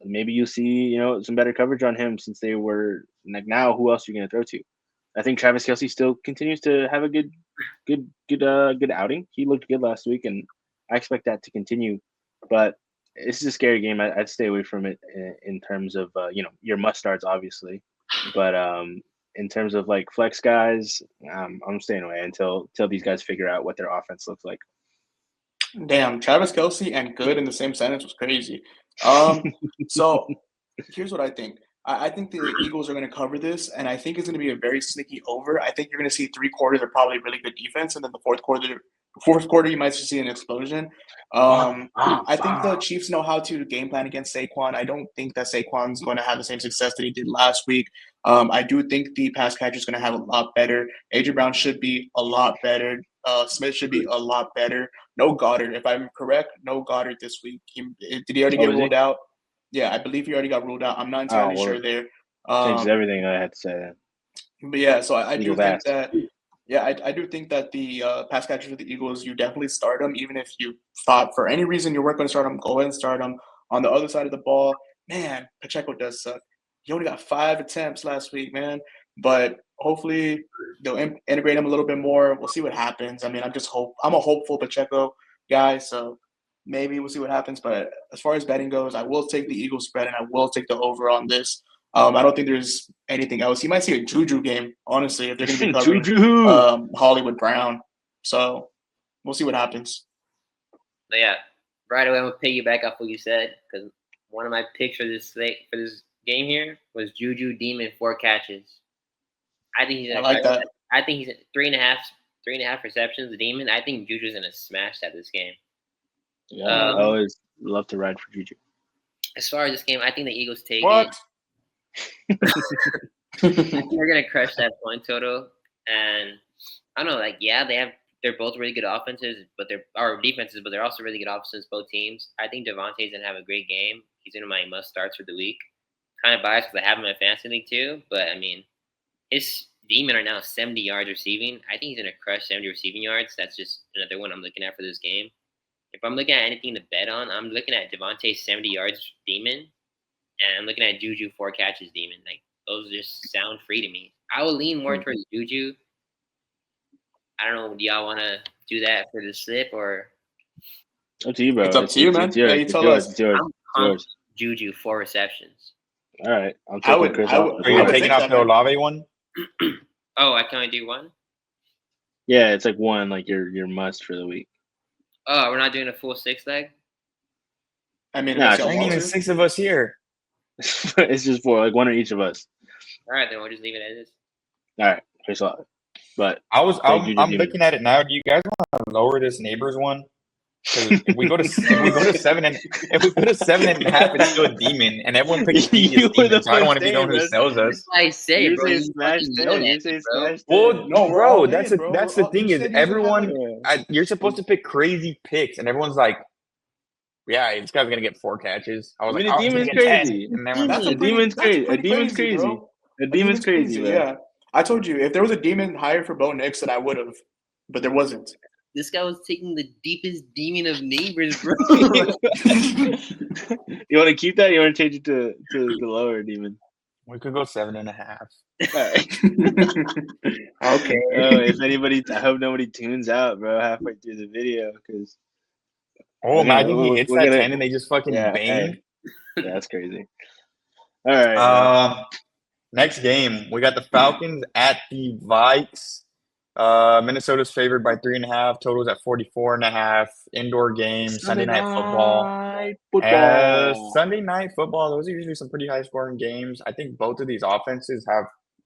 Maybe you'll see, some better coverage on him since they were now. Who else are you going to throw to? I think Travis Kelce still continues to have a good outing. He looked good last week, and I expect that to continue. But this is a scary game. I'd stay away from it in terms of your must starts, obviously. But in terms of flex guys, I'm staying away until these guys figure out what their offense looks like. Damn, Travis Kelce and good in the same sentence was crazy. So here's what I think. I think the Eagles are going to cover this, and I think it's going to be a very sneaky over. I think you're going to see 3 quarters of probably really good defense, and then the fourth quarter you might see an explosion. I think the Chiefs know how to game plan against Saquon. I don't think that Saquon's going to have the same success that he did last week. I do think the pass catcher is going to have a lot better. A.J. Brown should be a lot better. Smith should be a lot better. No Goddard, if I'm correct. No Goddard this week. Did he already get ruled out? Yeah, I believe he already got ruled out. I'm not entirely sure there. Changes everything I had to say. But yeah, so I do think that. Yeah, I do think that the pass catchers for the Eagles, you definitely start them. Even if you thought for any reason you weren't going to start them, go ahead and start them. On the other side of the ball, man, Pacheco does suck. He only got 5 attempts last week, man. But hopefully they'll integrate him a little bit more. We'll see what happens. I mean, I'm a hopeful Pacheco guy, so maybe we'll see what happens. But as far as betting goes, I will take the Eagles spread and I will take the over on this. I don't think there's anything else. You might see a Juju game, honestly, if they're going to be covering Juju. Hollywood Brown. So we'll see what happens. But yeah, right away I'm gonna piggyback off what you said because one of my picks for this game here was Juju Demon 4 catches. I think he's. I like that. I think he's at 3.5 receptions. The Demon. I think Juju's gonna smash that this game. Yeah, I always love to ride for Juju. As far as this game, I think the Eagles take What? it. They're gonna crush that point total, and I don't know. Like, yeah, they're both really good offenses, but defenses, but they're also really good offenses, both teams. I think Devontae's gonna have a great game. He's one of my must starts for the week. Kind of biased because I have him in fantasy league too, but I mean, his Demon are now 70 yards receiving. I think he's gonna crush 70 receiving yards. That's just another one I'm looking at for this game. If I'm looking at anything to bet on, I'm looking at Devontae 70 yards Demon, and I'm looking at Juju 4 catches Demon. Like, those just sound free to me. I will lean more towards Juju. I don't know. Do y'all want to do that for the slip or? Up to you, bro. It's up to you, man. Yeah, you tell us. It's yours. I'm Juju 4 receptions. All right. I'm taking Chris off. Are you taking off the Olave one? Oh, I can only do one? Yeah, it's like one, like your must for the week. Oh, we're not doing a full 6 leg? I mean, there's only 6 of us here. It's just 4, like one on each of us. All right, then we'll just leave it as is. All right, Chris off. But I'm looking at it now. Do you guys want to lower this neighbors one? Because if we go to 7.5, it's still a Demon, and everyone picks Demon. So I don't want to be the one who sells us. I say, you bro. Say smash 10. You say smash 10. Well, no, bro. That's the thing is everyone. You're supposed to pick crazy picks, and everyone's like, "Yeah, this guy's gonna get 4 catches." I was like, "A demon's crazy." A demon's crazy. A demon's crazy. A demon's crazy. Yeah, I told you if there was a Demon higher for Bo Nix, then I would have, but there wasn't. This guy was taking the deepest demon of neighbors, bro. You want to keep that? You want to change it to the lower Demon? We could go 7.5. Okay. If anybody, I hope nobody tunes out, bro, halfway through the video, because. Imagine he hits that 10 and they just fucking bang. Yeah, that's crazy. All right. Next game, we got the Falcons at the Vikes. Minnesota's favored by 3.5. Totals at 44.5. Indoor game. Sunday night football. Sunday night football. Those are usually some pretty high scoring games. I think both of these offenses have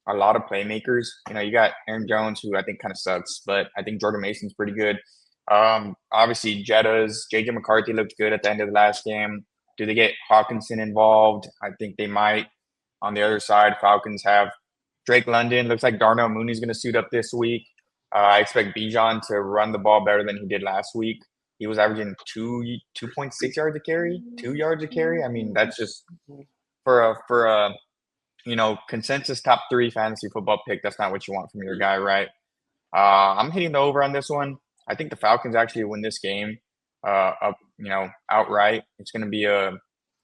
a lot of playmakers. You got Aaron Jones, who I think kind of sucks, but I think Jordan Mason's pretty good. Obviously Jettas. JJ McCarthy looked good at the end of the last game. Do they get Hawkinson involved? I think they might. On the other side, Falcons have Drake London. Looks like Darnell Mooney's going to suit up this week. I expect Bijan to run the ball better than he did last week. He was averaging 2.6 yards a carry, 2 yards a carry. I mean, that's just for a consensus top 3 fantasy football pick. That's not what you want from your guy, right? I'm hitting the over on this one. I think the Falcons actually win this game outright. It's going to be an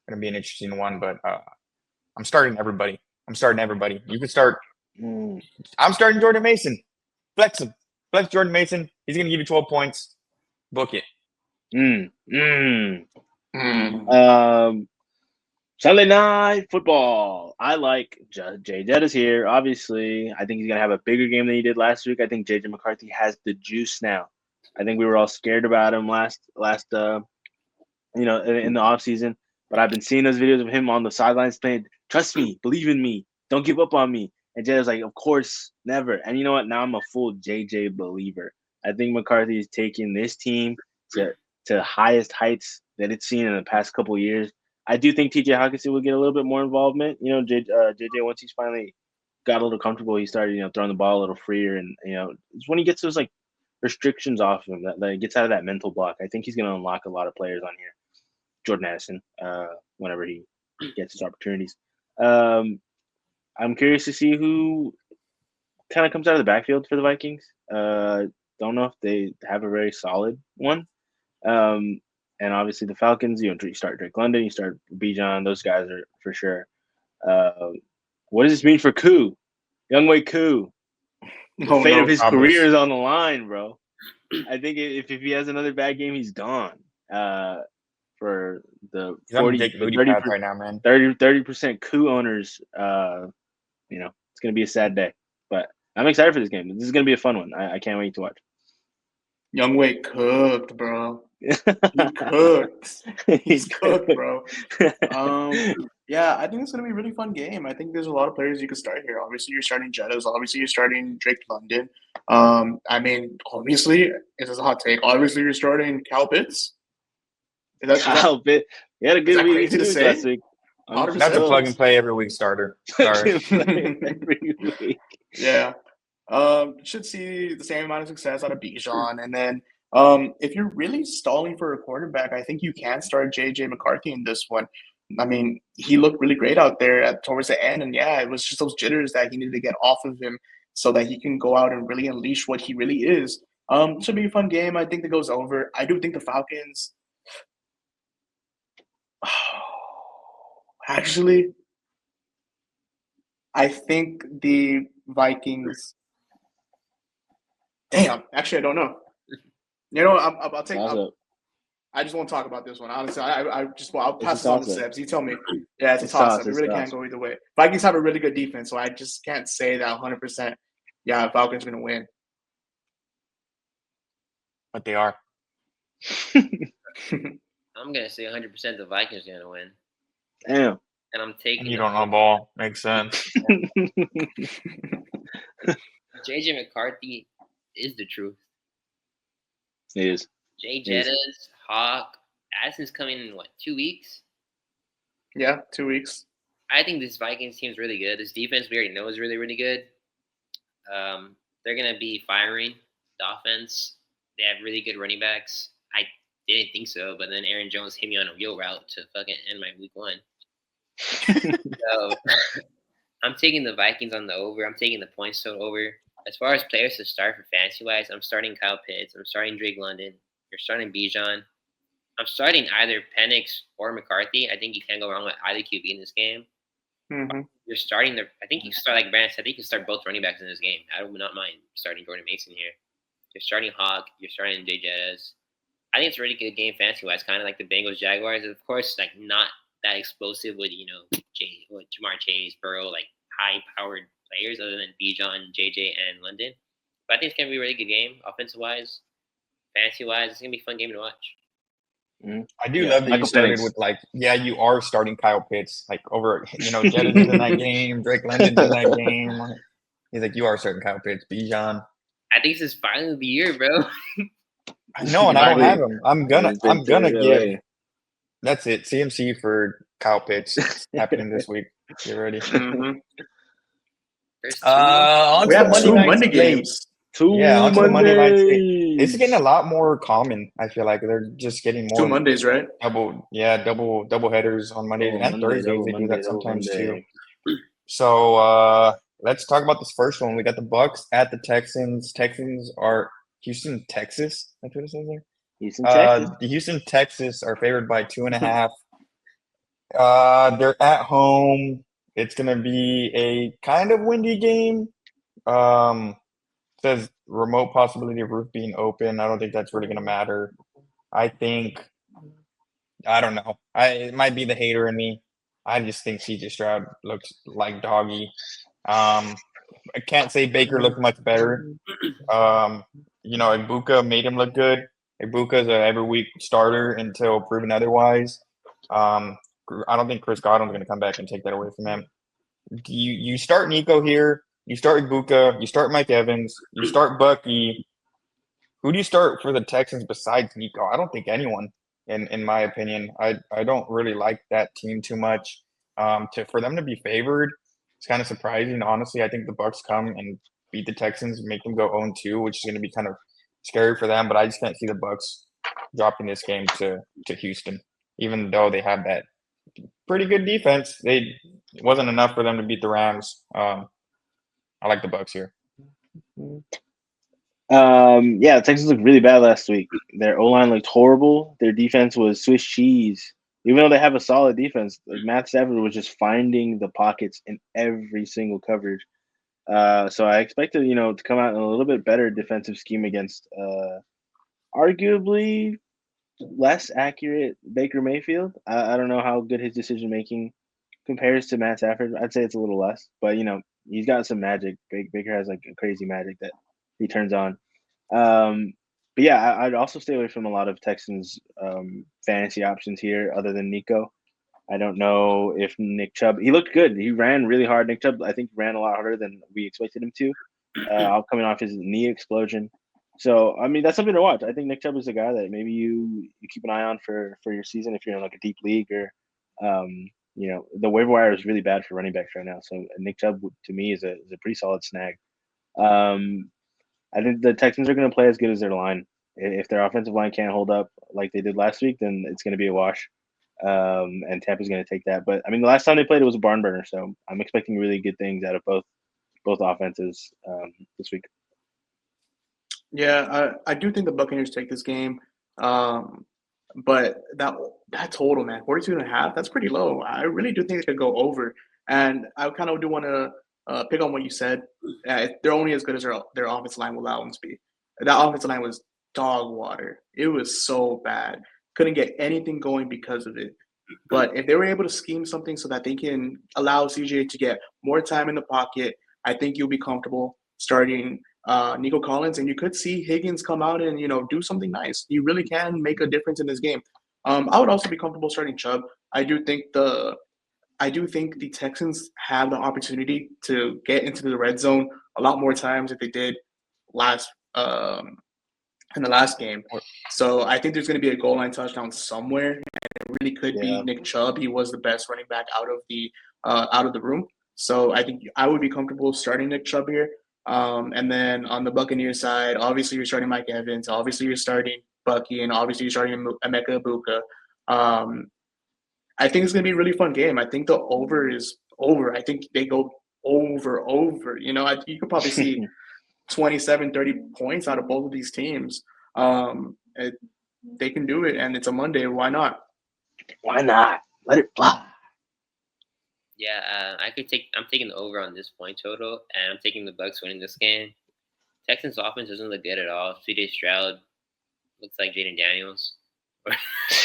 interesting one, but I'm starting everybody. You can start. I'm starting Jordan Mason. Flex him. Flex Jordan Mason. He's going to give you 12 points. Book it. Sunday night football. I like Jay Jettas here. Obviously, I think he's going to have a bigger game than he did last week. I think JJ McCarthy has the juice now. I think we were all scared about him last in the offseason. But I've been seeing those videos of him on the sidelines saying, "Trust me, believe in me, don't give up on me." And Jay was like, "Of course, never." And you know what? Now I'm a full JJ believer. I think McCarthy is taking this team to highest heights that it's seen in the past couple of years. I do think TJ Hawkinson will get a little bit more involvement. JJ, once he's finally got a little comfortable, he started, throwing the ball a little freer. And, it's when he gets those, restrictions off him that he gets out of that mental block. I think he's going to unlock a lot of players on here. Jordan Addison, whenever he gets his opportunities. I'm curious to see who kind of comes out of the backfield for the Vikings. Don't know if they have a very solid one. And obviously the Falcons, you start Drake London, you start Bijan. Those guys are for sure. What does this mean for Koo? Younghoe Koo. The Oh fate no, of his Cowboys. career is on the line, bro. I think if he has another bad game, he's gone. For the He's on 40, Dick Moody 30, path right now, man. 30% Koo owners, it's going to be a sad day. But I'm excited for this game. This is going to be a fun one. I can't wait to watch. Younghoe cooked, bro. He cooked. He's cooked, bro. Yeah, I think it's gonna be a really fun game. I think there's a lot of players you could start here. Obviously, you're starting Jettas. Obviously, you're starting Drake London. I mean, obviously, it is a hot take. Obviously, you're starting Cal Pitts. Kyle Pitt. He had a good that week crazy to too say? last week. 100%. That's a plug and play every week starter. Sorry. Every week. Yeah. Should see the same amount of success out of Bijan. And then if you're really stalling for a quarterback, I think you can start JJ McCarthy in this one. I mean, he looked really great out there towards the end. And yeah, it was just those jitters that he needed to get off of him so that he can go out and really unleash what he really is. Should be a fun game. I think that goes over. I do think the Falcons. Actually, I think the Vikings. Damn. Actually, I don't know. You know, I'll take. I just won't talk about this one. Honestly, I'll pass this on to Sebs. You tell me. Yeah, it's a toss-up. It really can't go either way. Vikings have a really good defense, so I just can't say that 100%. Yeah, Falcons are going to win. But they are. I'm gonna say 100% the Vikings are gonna win. Damn. And I'm taking. You don't know ball. Makes sense. JJ McCarthy is the truth. He is. Jay Jettas, Hawk, Addison's coming in 2 weeks? Yeah, 2 weeks. I think this Vikings team is really good. This defense we already know is really, really good. They're gonna be firing the offense. They have really good running backs. I didn't think so, but then Aaron Jones hit me on a wheel route to fucking end my week 1. So I'm taking the Vikings on the over. I'm taking the points total over. As far as players to start for fantasy-wise, I'm starting Kyle Pitts. I'm starting Drake London. You're starting Bijan. I'm starting either Penix or McCarthy. I think you can't go wrong with either QB in this game. Mm-hmm. You're starting I think you can start, like Brandon said, I think you can start both running backs in this game. I would not mind starting Jordan Mason here. You're starting Hawk. You're starting Jay Jettas. I think it's a really good game fantasy-wise, kind of like the Bengals Jaguars. Of course, like not that explosive with Jamar Chase, Burrow, like high-powered players other than Bijan, JJ, and London. But I think it's gonna be a really good game, offensive-wise, fantasy-wise. It's gonna be a fun game to watch. I do love that you started with you are starting Kyle Pitts over Jettas in that game, Drake London's in that game. He's like, you are starting Kyle Pitts, Bijan. I think this is finally the year, bro. I know, and I don't have him. I'm gonna give. That's it. CMC for Kyle Pitts. It's happening this week. Get ready. Mm-hmm. We have 2 Monday games. On to the Monday night slate. This is getting a lot more common. I feel like they're just getting more 2 Mondays, right? Double headers on Mondays and Thursdays. They do that sometimes too. So let's talk about this first one. We got the Bucks at the Texans. Texans are Houston, Texas. That's what it says there. Houston, Texas. The Houston, Texas are favored by 2.5. They're at home. It's gonna be a kind of windy game. Says remote possibility of roof being open. I don't think that's really going to matter. I don't know. It might be the hater in me. I just think CJ Stroud looks like doggy. I can't say Baker looked much better. Ibuka made him look good. Ibuka is an every week starter until proven otherwise. I don't think Chris Godwin's going to come back and take that away from him. You start Nico here. You start Ibuka, you start Mike Evans, you start Bucky. Who do you start for the Texans besides Nico? I don't think anyone, in my opinion. I don't really like that team too much. For them to be favored, it's kind of surprising. Honestly, I think the Bucks come and beat the Texans, make them go 0-2, which is going to be kind of scary for them. But I just can't see the Bucks dropping this game to Houston, even though they have that pretty good defense. It wasn't enough for them to beat the Rams. I like the Bucks here. Yeah, Texans looked really bad last week. Their O-line looked horrible. Their defense was Swiss cheese. Even though they have a solid defense, like Matt Stafford was just finding the pockets in every single coverage. So I expected, to come out in a little bit better defensive scheme against arguably less accurate Baker Mayfield. I don't know how good his decision making compares to Matt Stafford. I'd say it's a little less, but he's got some magic. Baker has like a crazy magic that he turns on. But yeah, I'd also stay away from a lot of Texans fantasy options here, other than Nico. I don't know if Nick Chubb. He looked good. He ran really hard. Nick Chubb, I think, ran a lot harder than we expected him to. Coming off his knee explosion. So I mean, that's something to watch. I think Nick Chubb is a guy that maybe you keep an eye on for your season if you're in like a deep league or, the waiver wire is really bad for running backs right now. So Nick Chubb to me is a pretty solid snag. I think the Texans are going to play as good as their line. If their offensive line can't hold up like they did last week, then it's going to be a wash. And Tampa's going to take that. But I mean, the last time they played, it was a barn burner. So I'm expecting really good things out of both offenses this week. Yeah, I do think the Buccaneers take this game. But that total, man, 42.5, that's pretty low. I really do think it could go over. And I kind of do want to pick on what you said. They're only as good as their offensive line will allow them to be. That offensive line was dog water. It was so bad. Couldn't get anything going because of it. But if they were able to scheme something so that they can allow CJ to get more time in the pocket, I think you'll be comfortable starting Nico Collins, and you could see Higgins come out and do something nice. He really can make a difference in this game. I would also be comfortable starting Chubb. I do think the Texans have the opportunity to get into the red zone a lot more times if they did last in the last game. So I think there's going to be a goal line touchdown somewhere, and it really could be Nick Chubb. He was the best running back out of the room. So I think I would be comfortable starting Nick Chubb here. And then on the Buccaneers side, obviously you're starting Mike Evans. Obviously you're starting Bucky, and obviously you're starting Emeka Ibuka. I think it's going to be a really fun game. I think the over is over. I think they go over. You could probably see 27, 30 points out of both of these teams. They can do it, and it's a Monday. Why not? Why not? Let it fly. Yeah, I'm taking the over on this point total, and I'm taking the Bucks winning this game. Texans offense doesn't look good at all. CJ Stroud looks like Jaden Daniels.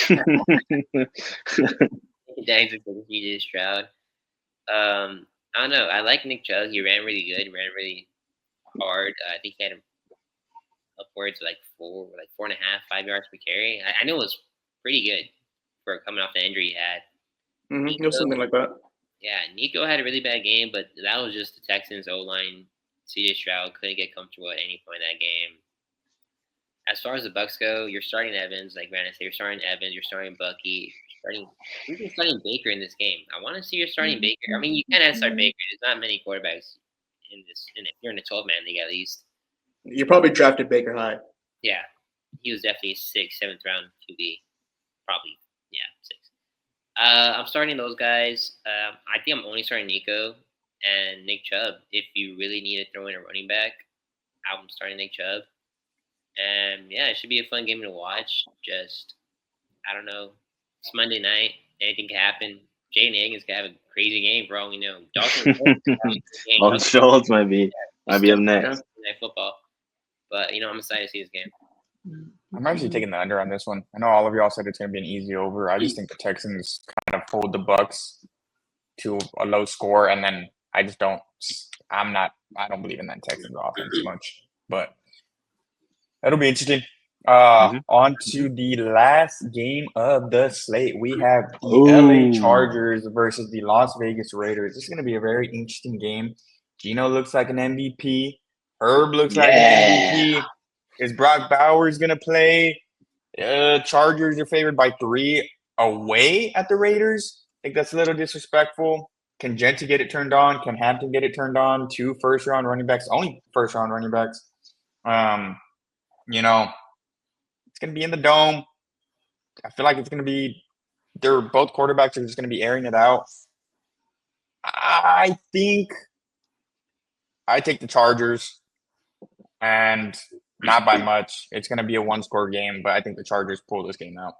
Daniels looks like CJ Stroud. I don't know. I like Nick Chubb. He ran really good. He ran really hard. I think he had upwards of like 4.5, 5 yards per carry. I know it was pretty good for coming off the injury he had. Mm-hmm. Something like that. Yeah, Nico had a really bad game, but that was just the Texans O-line. CJ Stroud couldn't get comfortable at any point in that game. As far as the Bucks go, you're starting Evans, like Brandon said. You're starting Evans. You're starting Bucky. You're starting Baker in this game. I want to see you're starting Baker. I mean, you kind of start Baker. There's not many quarterbacks in this. You're in a 12-man league at least. You probably drafted Baker high. Yeah, he was definitely 6th, 7th round QB. Probably, yeah, 6. I'm starting those guys. I think I'm only starting Nico and Nick Chubb. If you really need to throw in a running back, I'm starting Nick Chubb. And yeah, it should be a fun game to watch. Just, I don't know. It's Monday night. Anything can happen. Jaden Higgins can have a crazy game for all we know. Dalton Schultz might be up next. Night football. But, I'm excited to see this game. I'm actually taking the under on this one. I know all of y'all said it's going to be an easy over. I just think the Texans kind of hold the Bucks to a low score, and then I don't believe in that Texans offense much. But that'll be interesting. On to the last game of the slate. We have the LA Chargers versus the Las Vegas Raiders. This is going to be a very interesting game. Gino looks like an MVP. Herb looks like an MVP. Is Brock Bowers going to play? Chargers are favored by 3 away at the Raiders. I think that's a little disrespectful. Can Genti get it turned on? Can Hampton get it turned on? 2 first-round running backs. Only first-round running backs. It's going to be in the dome. I feel like it's going to be – they're both quarterbacks are just going to be airing it out. I think I take the Chargers, and Not by much. It's going to be a one-score game, but I think the Chargers pull this game out.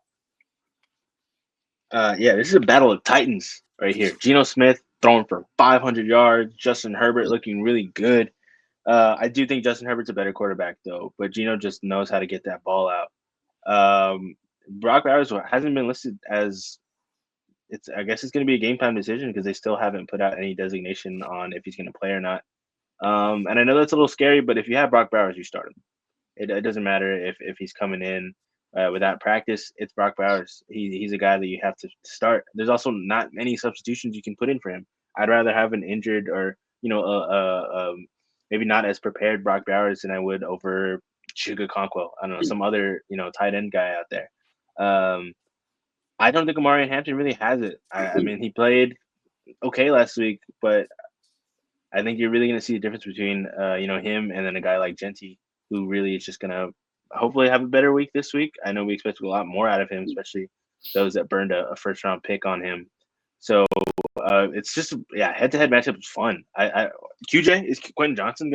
Yeah, this is a battle of titans right here. Geno Smith throwing for 500 yards. Justin Herbert looking really good. I do think Justin Herbert's a better quarterback, though, but Geno just knows how to get that ball out. Brock Bowers hasn't been listed as I guess it's going to be a game time decision because they still haven't put out any designation on if he's going to play or not. And I know that's a little scary, but if you have Brock Bowers, you start him. It doesn't matter if he's coming in without practice. It's Brock Bowers. He's a guy that you have to start. There's also not many substitutions you can put in for him. I'd rather have an injured or maybe not as prepared Brock Bowers than I would over Chuga Conquell. I don't know, some other tight end guy out there. I don't think Amari Hampton really has it. I mean, he played okay last week, but I think you're really going to see a difference between him and then a guy like Genty, who really is just going to hopefully have a better week this week. I know we expect a lot more out of him, especially those that burned a first round pick on him. So it's just head-to-head matchup is fun. QJ, is Quentin Johnson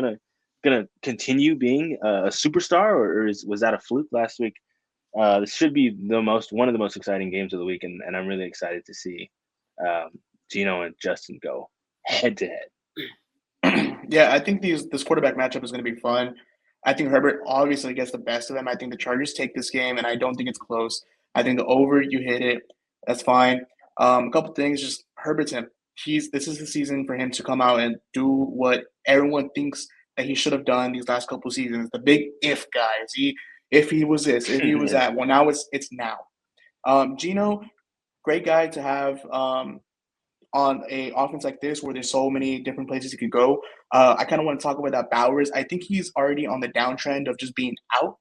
gonna continue being a superstar, or was that a fluke last week? This should be one of the most exciting games of the week, and I'm really excited to see Geno and Justin go head-to-head. Yeah, I think this quarterback matchup is going to be fun. I think Herbert obviously gets the best of them. I think the Chargers take this game, and I don't think it's close. I think the over, you hit it. That's fine. A couple things, just Herbert's him. This is the season for him to come out and do what everyone thinks that he should have done these last couple seasons. The big if guys. If he was this, if he was that. Well, now it's now. Geno, great guy to have on a offense like this where there's so many different places he could go. I kind of want to talk about that Bowers. I think he's already on the downtrend of just being out.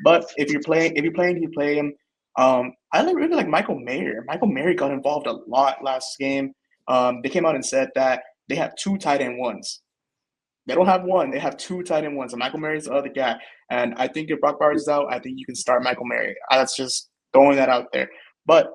But if you play him. I really like Michael Mayer. Michael Mayer got involved a lot last game. They came out and said that they have 2 tight end ones. They don't have one. They have 2 tight end ones. And Michael Mayer is the other guy. And I think if Brock Bowers is out, I think you can start Michael Mayer. That's just throwing that out there. But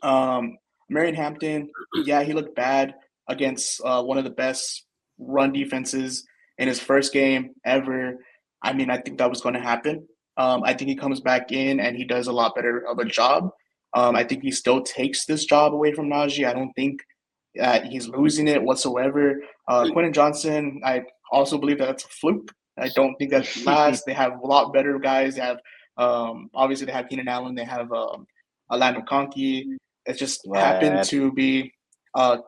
Marion Hampton, yeah, he looked bad against one of the best run defenses in his first game ever. I mean, I think that was going to happen. I think he comes back in and he does a lot better of a job. I think he still takes this job away from Najee. I don't think he's losing it whatsoever. Quentin Johnson, I also believe that that's a fluke. I don't think that lasts. They have a lot better guys. They have obviously they have Keenan Allen. They have Alan McConkey. It just happened to be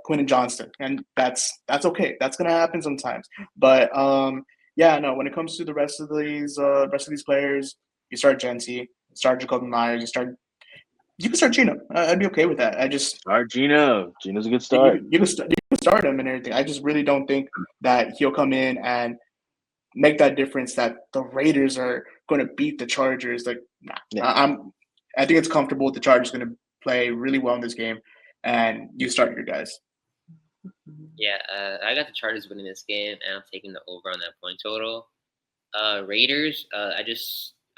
Quentin Johnston, and that's okay. That's gonna happen sometimes. But when it comes to the rest of these players, you start Genty, start Jacoby Myers, you can start Geno. I'd be okay with that. I just start Geno. Geno's a good start. You can start him and everything. I just really don't think that he'll come in and make that difference that the Raiders are going to beat the Chargers. Like, nah. Yeah. I think it's comfortable. The Chargers going to play really well in this game, and you start your guys. Yeah, I got the Chargers winning this game, and I'm taking the over on that point total. Raiders,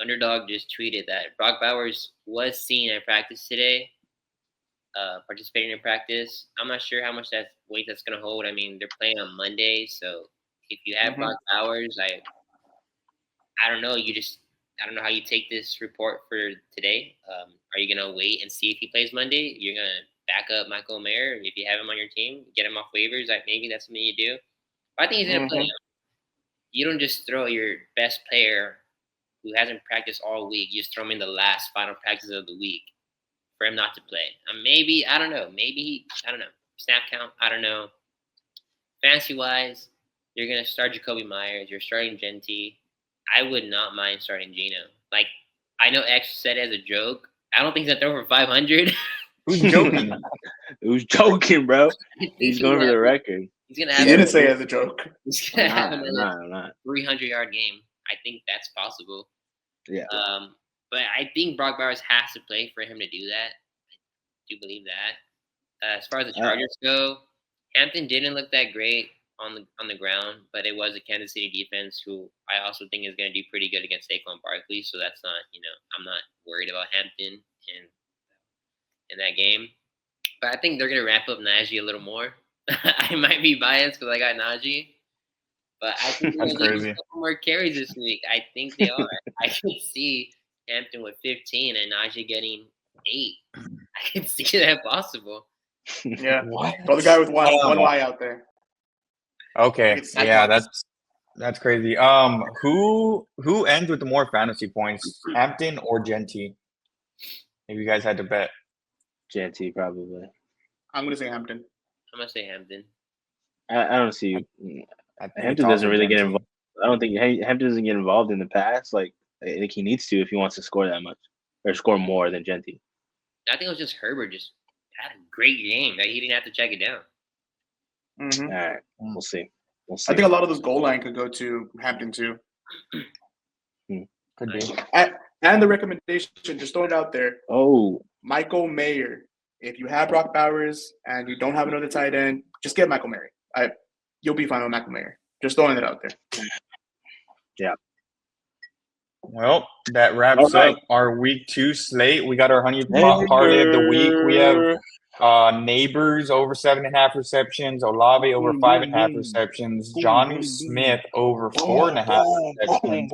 Underdog just tweeted that Brock Bowers was seen at practice today, participating in practice. I'm not sure how much weight that's going to hold. I mean, they're playing on Monday, so if you have Brock Bowers, I don't know. I don't know how you take this report for today. Are you going to wait and see if he plays Monday? You're going to back up Michael Mayer. If you have him on your team, get him off waivers. Maybe that's something you do. But I think he's going to play. You don't just throw your best player who hasn't practiced all week. You just throw him in the last final practice of the week for him not to play. Maybe, I don't know. I don't know. Snap count, I don't know. Fantasy-wise, you're going to start Jacoby Myers. You're starting Genty. I would not mind starting Geno. Like, I know X said it as a joke. I don't think he's going to throw for 500. Who's joking? Who's joking, bro? He's going for the record. He didn't say it as a joke. He's going to have another 300-yard game. I think that's possible. Yeah. But I think Brock Bowers has to play for him to do that. I do believe that. As far as the Chargers go, Hampton didn't look that great on the ground, but it was a Kansas City defense who I also think is going to do pretty good against Saquon Barkley. So that's not, I'm not worried about Hampton in that game. But I think they're going to ramp up Najee a little more. I might be biased because I got Najee. But I think That's they're going to crazy. get a couple more carries this week. I think they are. I can see Hampton with 15 and Najee getting 8. I can see that possible. Yeah. What? Throw the guy with one Um, Y out there. Okay, It's like yeah, bucks. that's crazy. Who ends with the more fantasy points, Hampton or Genty? If you guys had to bet. Genty probably. I'm gonna say Hampton. I'm going to say Hampton. I don't see. I think it's Hampton doesn't also really get Genty. involved. I don't think Hampton doesn't get involved in the pass. Like I think he needs to if he wants to score that much or score more than Genty. I think it was just Herbert just had a great game. Like, he didn't have to check it down. Mm-hmm. All right, we'll see. We'll see. I think a lot of this goal line could go to Hampton too. Could be. And the recommendation, just throw it out there. Oh, Michael Mayer. If you have Brock Bowers and you don't have another tight end, just get Michael Mayer. You'll be fine with Michael Mayer. Just throwing it out there. yeah. Well, that wraps All right. up our week 2 slate. We got our 100th parlay of the week. We have Neighbors over 7.5 receptions, Olave over 5.5 receptions, Jonnu Smith over 4.5 receptions,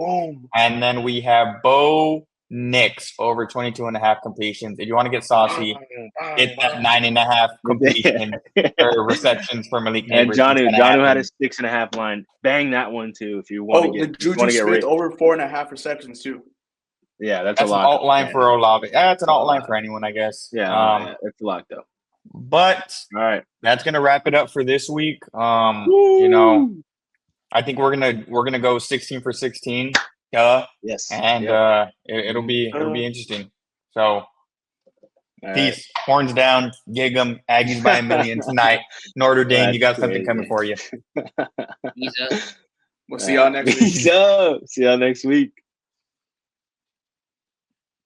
and then we have Bo Nix over 22.5 completions. If you want to get saucy, hit that 9.5 completion or receptions for Malik And Neighbors. Jonnu had a 6.5 line. Bang that one too if you want to get. Juju Smith rich. over 4.5 receptions too. Yeah, that's an a lot. outline for Olave. That's an outline for anyone, I guess. Yeah, it's a lot though. But all right, that's gonna wrap it up for this week. You know, I think we're gonna go 16 for 16. Yes, and it'll be interesting. So, peace, horns down, gig 'em, Aggies by a million tonight. Notre Dame, you got something coming for you. He's up. We'll see y'all next week. See y'all next week.